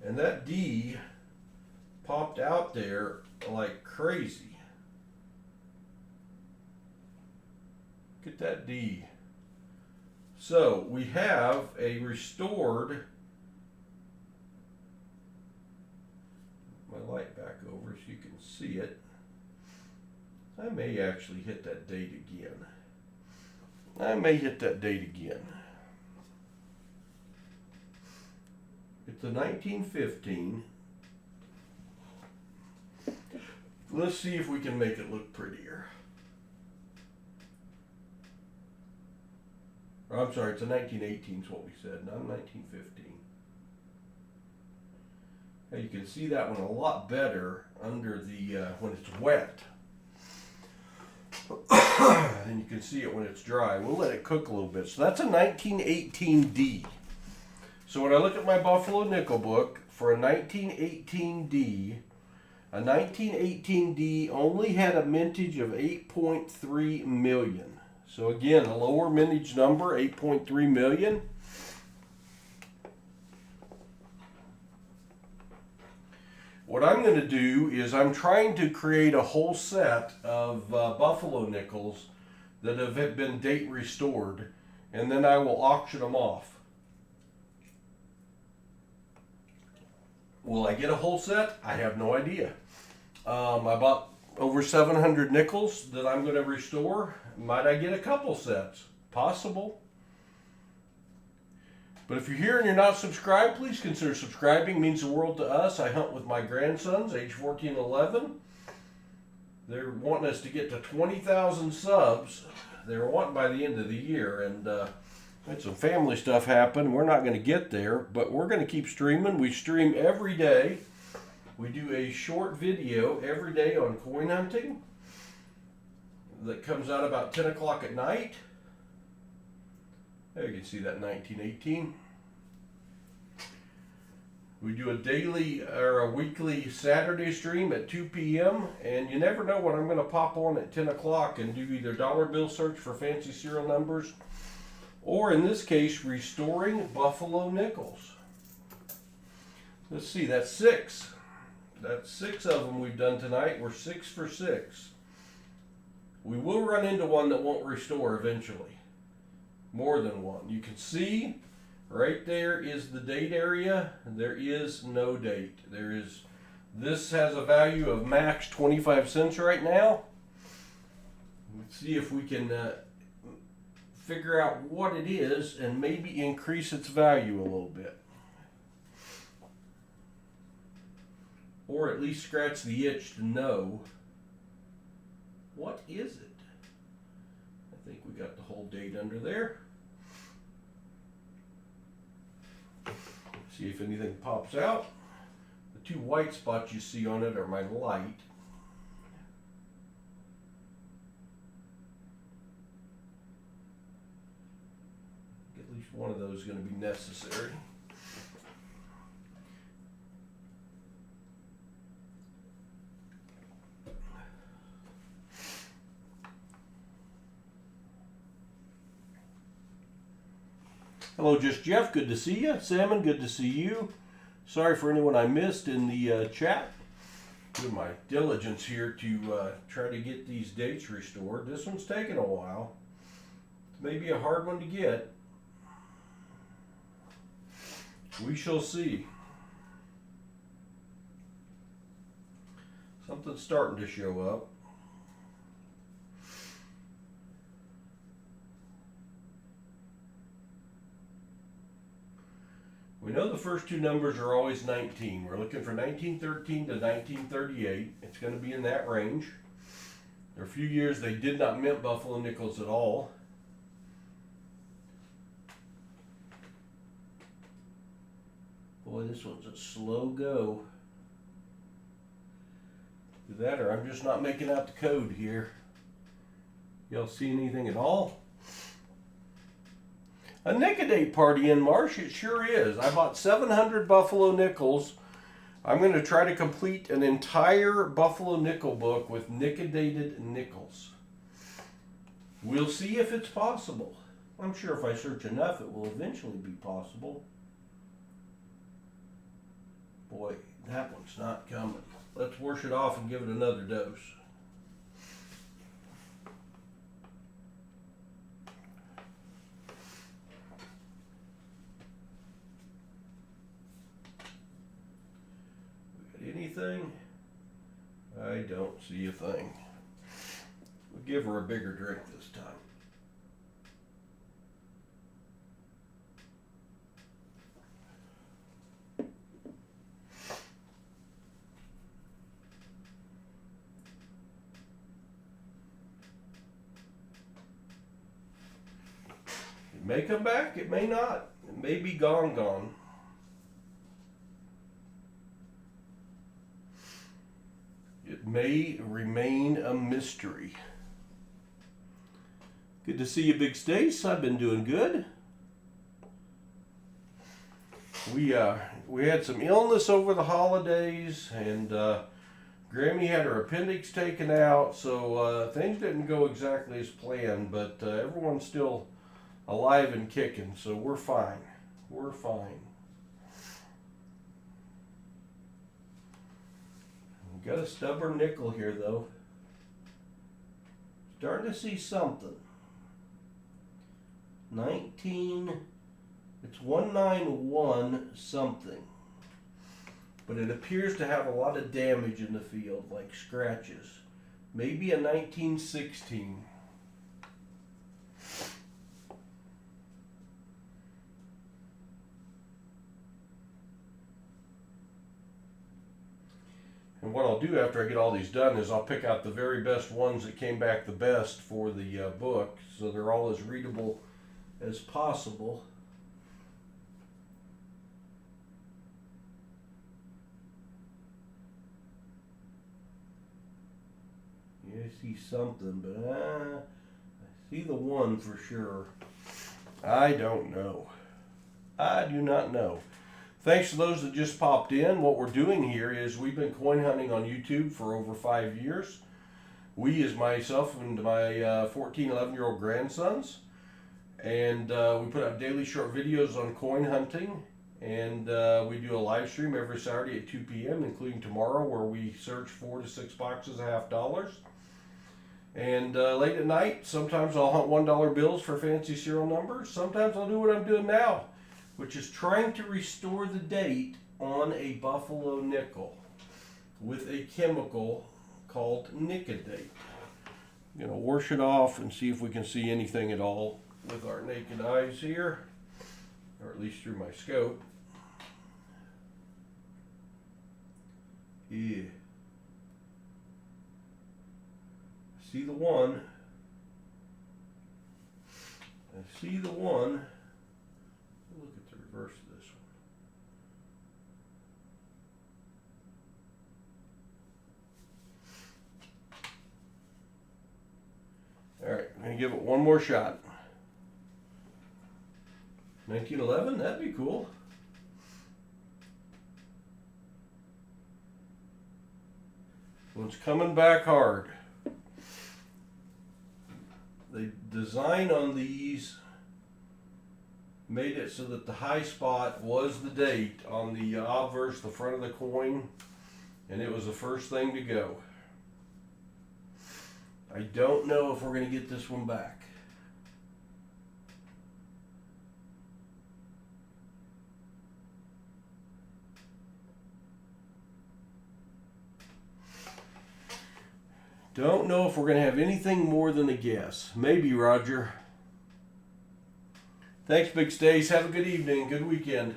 And that D popped out there like crazy. Look at that D. So we have a restored, my light back over so you can see it. I may actually hit that date again. I may hit that date again. It's a 1915. Let's see if we can make it look prettier. Or, I'm sorry, it's a 1918 is what we said, not 1915. Now you can see that one a lot better under the, when it's wet. And you can see it when it's dry. We'll let it cook a little bit. So that's a 1918D. So when I look at my Buffalo Nickel book for a 1918D, a 1918D only had a mintage of 8.3 million. So again, a lower mintage number, 8.3 million. What I'm going to do is I'm trying to create a whole set of buffalo nickels that have been date restored, and then I will auction them off. Will I get a whole set? I have no idea. I bought over 700 nickels that I'm going to restore. Might I get a couple sets? Possible. But if you're here and you're not subscribed, please consider subscribing. It means the world to us. I hunt with my grandsons, age 14 and 11. They're wanting us to get to 20,000 subs. They're wanting by the end of the year. And had some family stuff happen. We're not going to get there, but we're going to keep streaming. We stream every day. We do a short video every day on coin hunting that comes out about 10 o'clock at night. There you can see that 1918. We do a daily or a weekly Saturday stream at 2 p.m. And you never know when I'm going to pop on at 10 o'clock and do either dollar bill search for fancy serial numbers, or in this case, restoring buffalo nickels. Let's see, that's 6. That's 6 of them we've done tonight. We're 6 for 6. We will run into one that won't restore eventually. More than one. You can see right there is the date area. There is no date. This has a value of max 25 cents right now. Let's see if we can figure out what it is and maybe increase its value a little bit. Or at least scratch the itch to know what is it. I think we got the whole date under there. See if anything pops out. The 2 white spots you see on it are my light. At least one of those is going to be necessary. Hello, Just Jeff. Good to see you. Salmon, good to see you. Sorry for anyone I missed in the chat. Doing my diligence here to try to get these dates restored. This one's taking a while. It may be a hard one to get. We shall see. Something's starting to show up. We know the first 2 numbers are always 19. We're looking for 1913 to 1938. It's going to be in that range. There are a few years they did not mint buffalo nickels at all. Boy, this one's a slow go. Either that or I'm just not making out the code here. Y'all see anything at all? A Nicodate party in March, it sure is. I bought 700 buffalo nickels. I'm going to try to complete an entire buffalo nickel book with Nicodated nickels. We'll see if it's possible. I'm sure if I search enough, it will eventually be possible. Boy, that one's not coming. Let's wash it off and give it another dose. Anything? I don't see a thing. We'll give her a bigger drink this time. It may come back, it may not. It may be gone. It may remain a mystery. Good to see you, Big Stace. I've been doing good. We had some illness over the holidays, and Grammy had her appendix taken out, so things didn't go exactly as planned, but everyone's still alive and kicking, so we're fine. We're fine. Got a stubborn nickel here, though. Starting to see something. It's 191 something. But it appears to have a lot of damage in the field, like scratches. Maybe a 1916. And what I'll do after I get all these done is I'll pick out the very best ones that came back the best for the book, so they're all as readable as possible. Yeah, I see something, but I see the one for sure. I don't know. I do not know. Thanks to those that just popped in. What we're doing here is we've been coin hunting on YouTube for over 5 years. We is myself and my 14, 11-year-old grandsons. And we put out daily short videos on coin hunting. And we do a live stream every Saturday at 2 p.m., including tomorrow, where we search 4 to 6 boxes of $half. And late at night, sometimes I'll hunt $1 bills for fancy serial numbers. Sometimes I'll do what I'm doing now, which is trying to restore the date on a buffalo nickel with a chemical called nicodate. I'm going to wash it off and see if we can see anything at all with our naked eyes here, or at least through my scope. Yeah. See the one. I see the one. Look at the reverse of this one. Alright, I'm going to give it one more shot. 1911, that'd be cool. One's coming back hard. The design on these made it so that the high spot was the date on the obverse, the front of the coin, and it was the first thing to go. I don't know if we're going to get this one back. Don't know if we're going to have anything more than a guess. Maybe, Roger. Thanks, Big Stace. Have a good evening. Good weekend.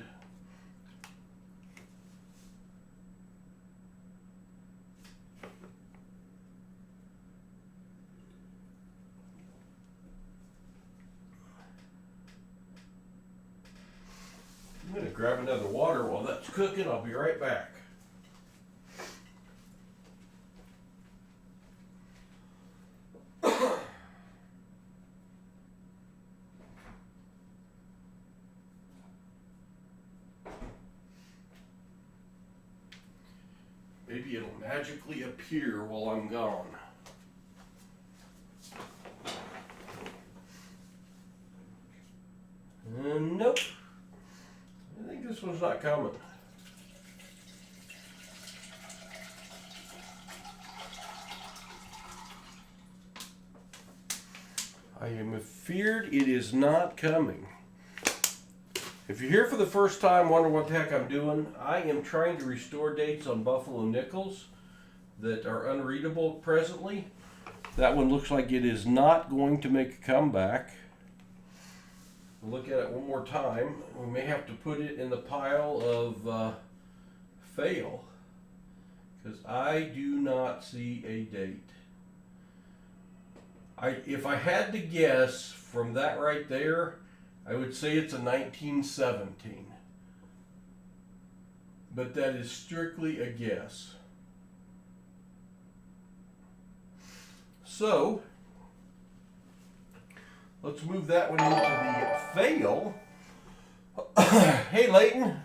I'm going to grab another water while that's cooking. I'll be right back. Maybe it'll magically appear while I'm gone. Nope. I think this one's not coming. I am afeared it is not coming. If you're here for the first time, wonder what the heck I'm doing, I am trying to restore dates on buffalo nickels that are unreadable presently. That one looks like it is not going to make a comeback. We'll look at it one more time. We may have to put it in the pile of fail, because I do not see a date. If I had to guess from that right there, I would say it's a 1917. But that is strictly a guess. So, let's move that one into the fail. Hey, Leighton.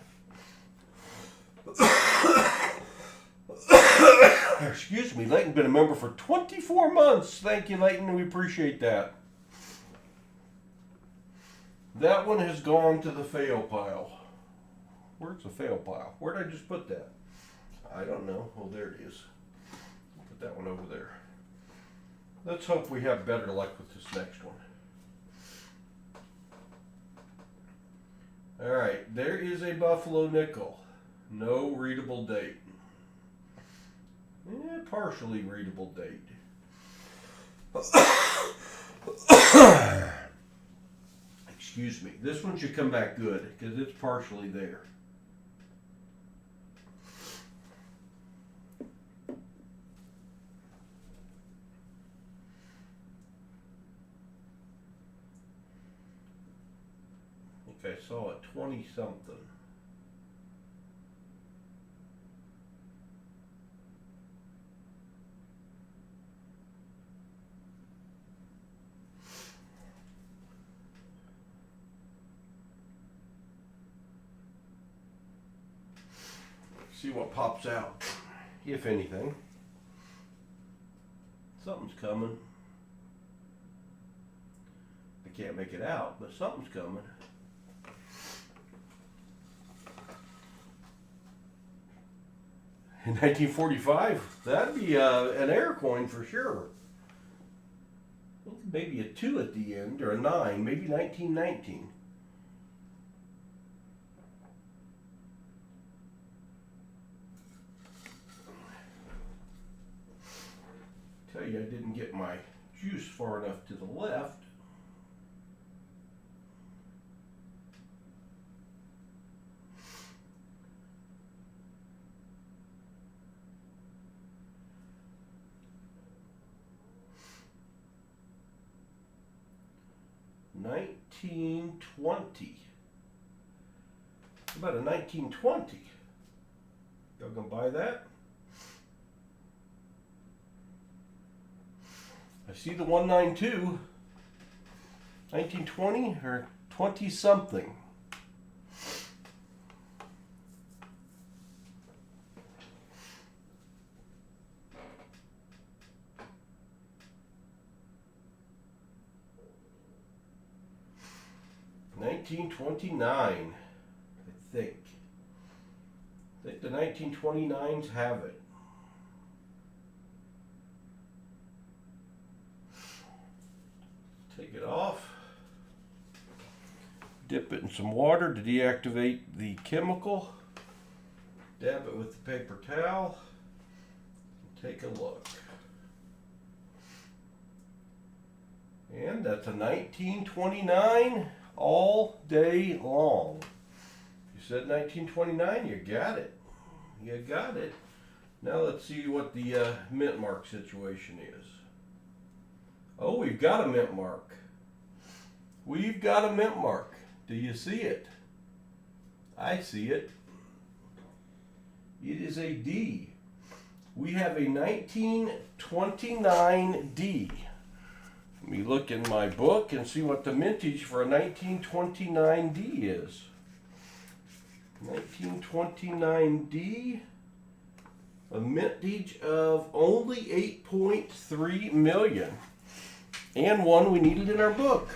Excuse me, Leighton's been a member for 24 months. Thank you, Leighton. We appreciate that. That one has gone to the fail pile. Where's the fail pile? Where did I just put that? I don't know. Oh, there it is. Put that one over there. Let's hope we have better luck with this next one. All right, there is a Buffalo nickel. No readable date. Partially readable date. Excuse me. This one should come back good because it's partially there. I think I saw it 20 something. See what pops out, if anything. Something's coming. I can't make it out, but something's coming. In 1945, that'd be an air coin for sure. Maybe a 2 at the end, or a 9, maybe 1919. Tell you I didn't get my juice far enough to the left. $19.20. About a 1920. Y'all gonna buy that? I see the 192. 1920 or 20 something. $19.29, I think. I think the 1929s have it. Take it off. Dip it in some water to deactivate the chemical. Dab it with the paper towel. Take a look. And that's a 1929 all day long. You said 1929, you got it. You got it. Now let's see what the mint mark situation is. Oh, we've got a mint mark. We've got a mint mark. Do you see it? I see it. It is a D. We have a 1929 D. Let me look in my book and see what the mintage for a 1929 D is. 1929 D, a mintage of only 8.3 million. And one we needed in our book.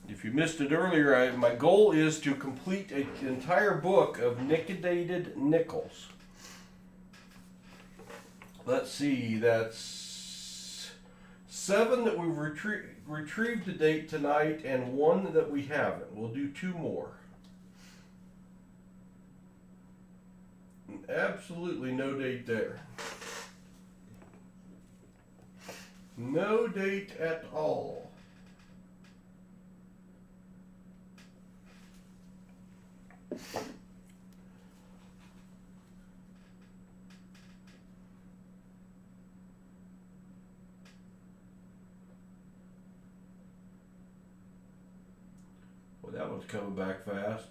If you missed it earlier, my goal is to complete an entire book of nickedated nickels. Let's see, that's 7 that we've retrieved to date tonight and 1 that we haven't. We'll do 2 more. Absolutely no date there. No date at all. Well, that one's coming back fast.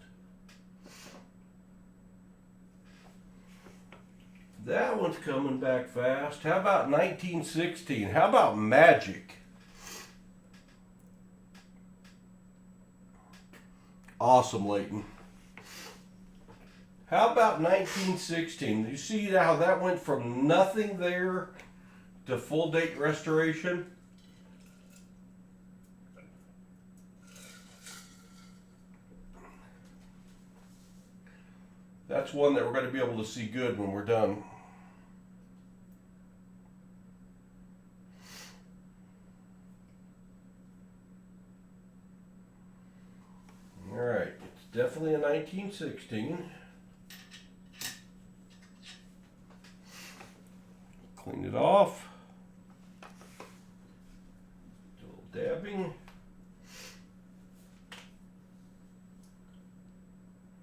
That one's coming back fast. How about 1916? How about magic? Awesome, Leighton. How about 1916? You see how that went from nothing there to full date restoration? That's one that we're going to be able to see good when we're done. definitely a 1916. Clean it off. A little dabbing.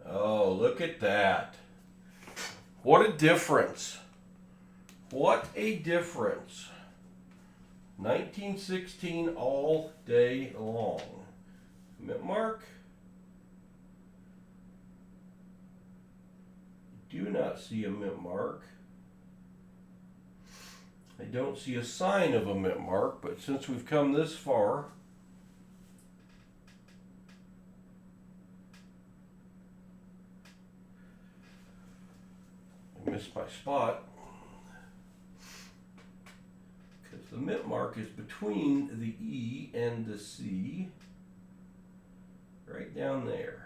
Oh, look at that. What a difference. What a difference. 1916 all day long. Mint mark. Do not see a mint mark. I don't see a sign of a mint mark, but since we've come this far, I missed my spot. Because the mint mark is between the E and the C, right down there.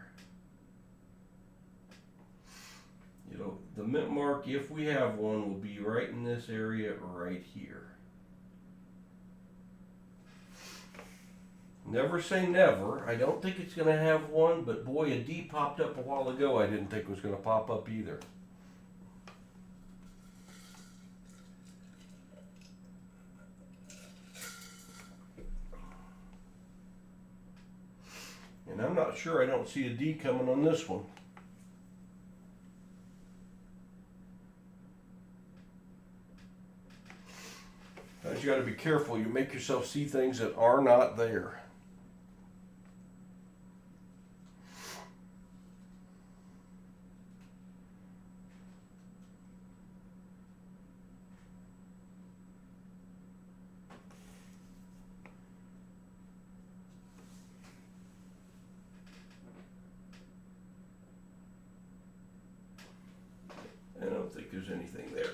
The mint mark, if we have one, will be right in this area right here. Never say never. I don't think it's going to have one, but boy, a D popped up a while ago. I didn't think it was going to pop up either. And I'm not sure, I don't see a D coming on this one. You got to be careful. You make yourself see things that are not there. I don't think there's anything there.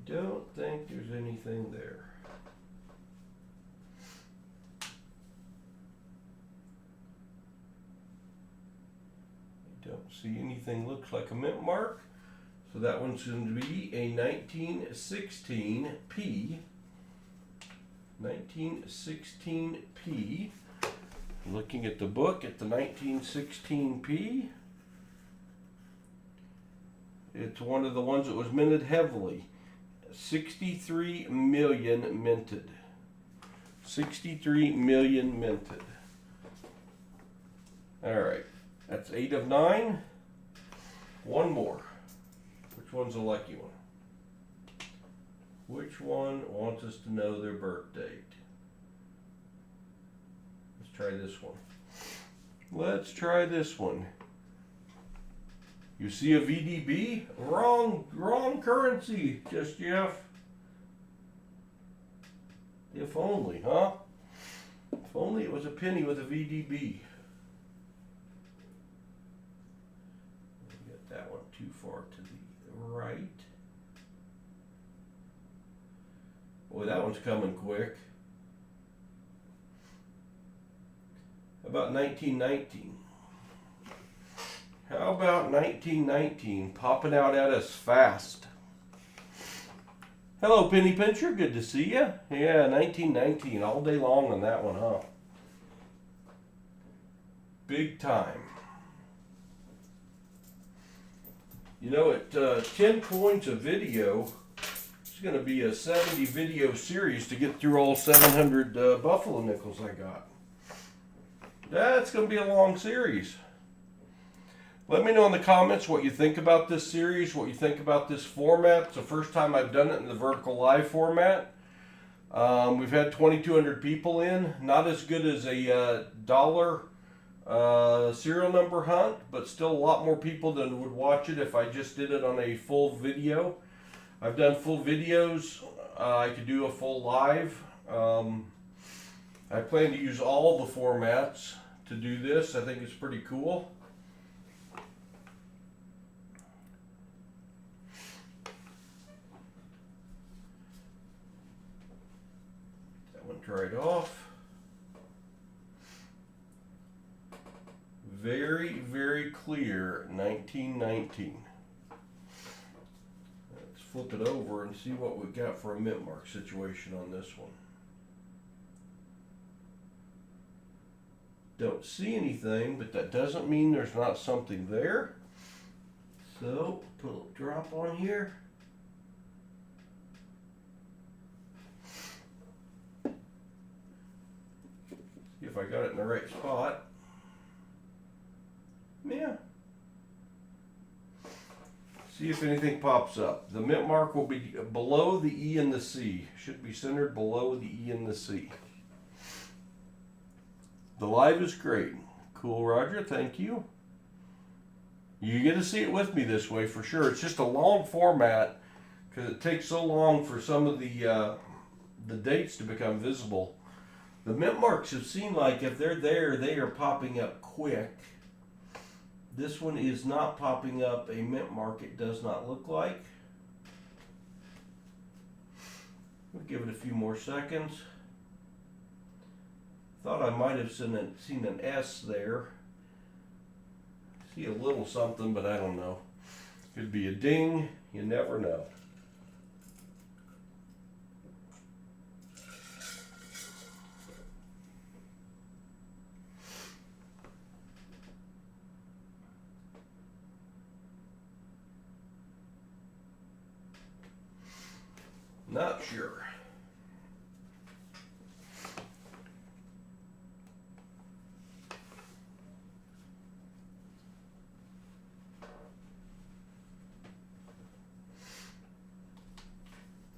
Don't think there's anything there. I don't see anything looks like a mint mark. So that one's going to be a 1916 P. 1916 P. Looking at the book at the 1916 P. It's one of the ones that was minted heavily. 63 million minted. 63 million minted. All right, that's 8 of 9. One more. Which one's a lucky one? Which one wants us to know their birth date? Let's try this one. Let's try this one. You see a VDB? Wrong currency, just Jeff. If only, huh? If only it was a penny with a VDB. Get that one too far to the right. Boy, that one's coming quick. How about 1919? How about 1919 popping out at us fast? Hello, Penny Pincher. Good to see you. Yeah, 1919 all day long on that one, huh? Big time. You know, at 10 coins a video, it's going to be a 70 video series to get through all 700 buffalo nickels I got. That's going to be a long series. Let me know in the comments what you think about this series, what you think about this format. It's the first time I've done it in the vertical live format. We've had 2,200 people in. Not as good as a dollar serial number hunt, but still a lot more people than would watch it if I just did it on a full video. I've done full videos. I could do a full live. I plan to use all the formats to do this. I think it's pretty cool. Right off. Very, very clear 1919. Let's flip it over and see what we got for a mint mark situation on this one. Don't see anything, but that doesn't mean there's not something there. So put a little drop on here. See if I got it in the right spot. Yeah. See if anything pops up. The mint mark will be below the E and the C. Should be centered below the E and the C. The live is great. Cool, Roger. Thank you. You get to see it with me this way for sure. It's just a long format because it takes so long for some of the dates to become visible. The mint marks have seemed like if they're there, they are popping up quick. This one is not popping up a mint mark, it does not look like. We'll give it a few more seconds. Thought I might have seen an S there. See a little something, but I don't know. Could be a ding, you never know. Not sure.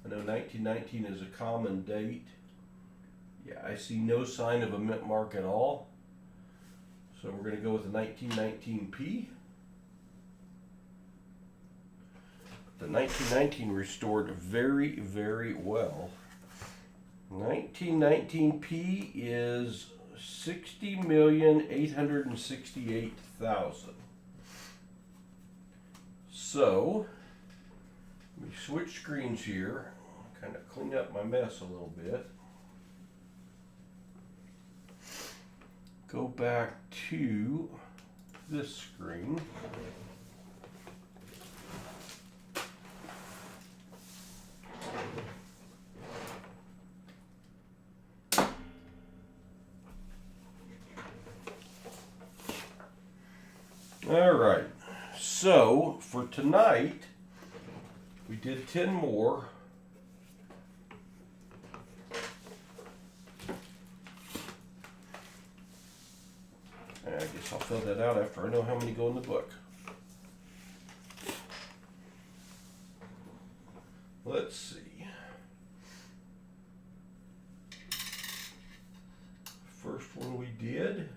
I know 1919 is a common date. Yeah, I see no sign of a mint mark at all. So we're going to go with the 1919P. The 1919 restored very, very well. 1919P is 60,868,000. So, let me switch screens here, kind of clean up my mess a little bit. Go back to this screen. All right, so for tonight, we did 10 more. I guess I'll fill that out after I know how many go in the book. Let's see. First one we did.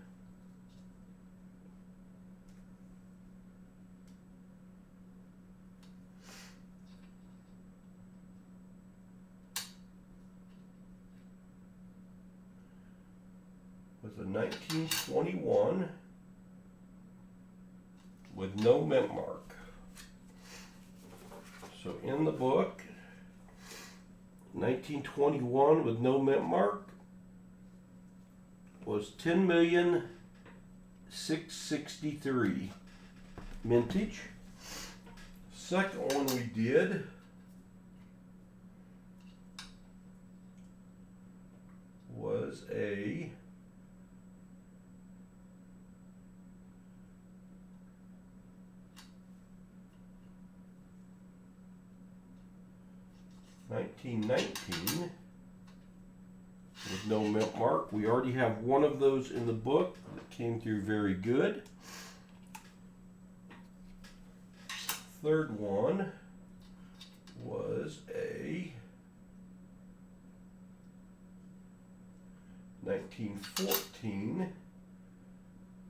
Was a 1921 with no mint mark. So in the book, 1921 with no mint mark was 10,663,000 mintage. Second one we did was a 1919 with no mint mark. We already have one of those in the book that came through very good. Third one was a 1914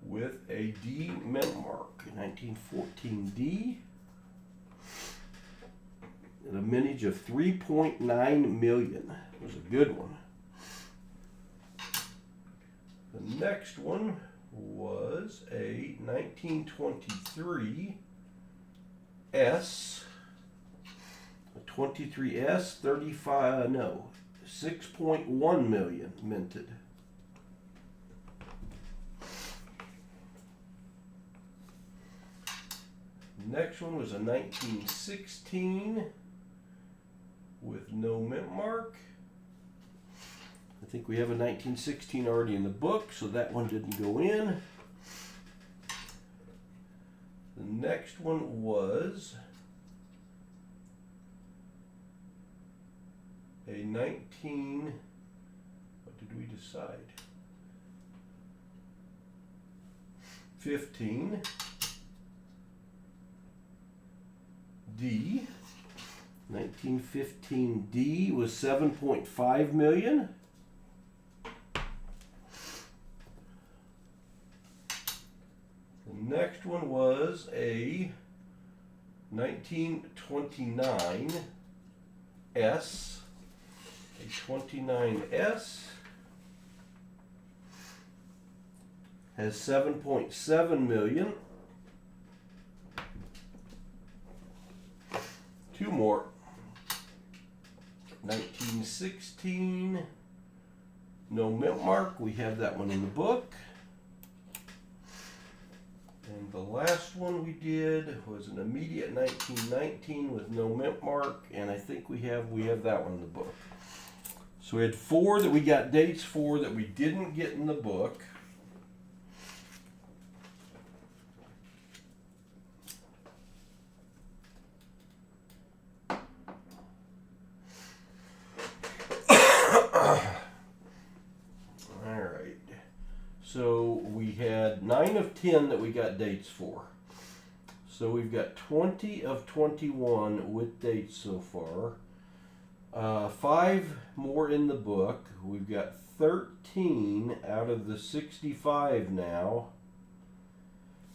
with a D mint mark. 1914D. And a mintage of 3.9 million. It was a good one. The next one was a 1923 S. A 23S, 6.1 million minted. Next one was a 1916 with no mint mark. I think we have a 1916 already in the book, so that one didn't go in. The next one was a 19, what did we decide? 15 D. 1915 D was 7.5 million. The next one was a 1929 S. A 29S has 7.7 million. Two more. 1916, no mint mark. We have that one in the book. And the last one we did was an immediate 1919 with no mint mark, and I think we have that one in the book. So we had 4 that we got dates for that we didn't get in the book. So we had 9 of 10 that we got dates for. So we've got 20 of 21 with dates so far. 5 more in the book. We've got 13 out of the 65 now.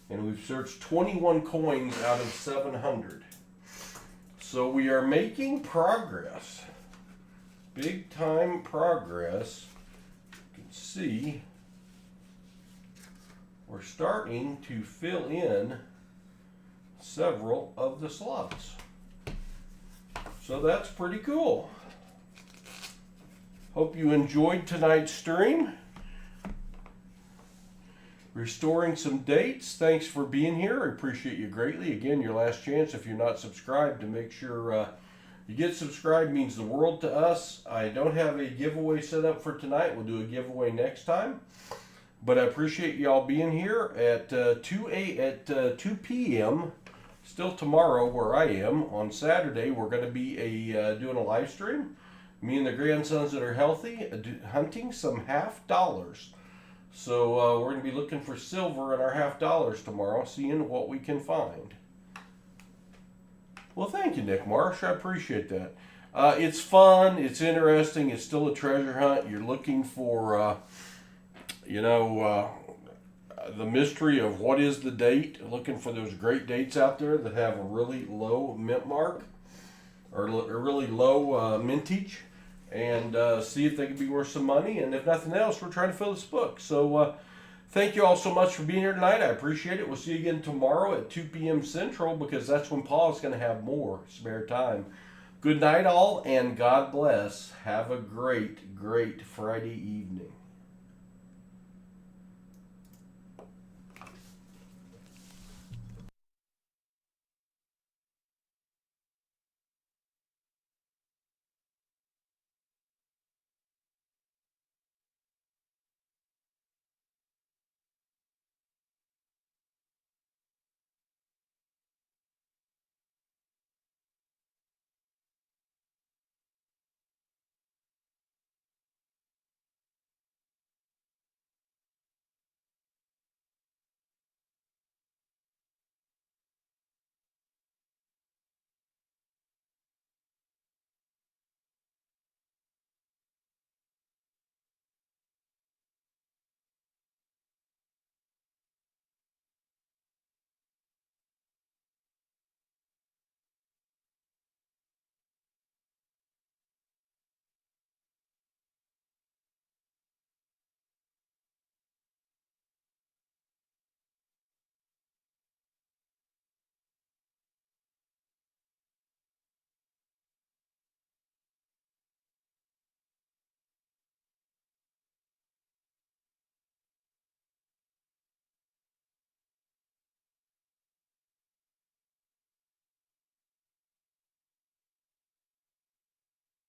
And we've searched 21 coins out of 700. So we are making progress. Big time progress. You can see we're starting to fill in several of the slots. So that's pretty cool. Hope you enjoyed tonight's stream. Restoring some dates. Thanks for being here. I appreciate you greatly. Again, your last chance, if you're not subscribed, to make sure you get subscribed. Means the world to us. I don't have a giveaway set up for tonight. We'll do a giveaway next time. But I appreciate y'all being here at 2 p.m. Still tomorrow where I am. On Saturday, we're going to be doing a live stream. Me and the grandsons that are healthy, hunting some $50. So we're going to be looking for silver in our $50 tomorrow, seeing what we can find. Well, thank you, Nick Marsh. I appreciate that. It's fun. It's interesting. It's still a treasure hunt. You're looking for... the mystery of what is the date, looking for those great dates out there that have a really low mint mark or a really low mintage, and see if they can be worth some money. And if nothing else, we're trying to fill this book. So thank you all so much for being here tonight. I appreciate it. We'll see you again tomorrow at 2 p.m. Central, because that's when Paul is going to have more spare time. Good night all, and God bless. Have a great, great Friday evening.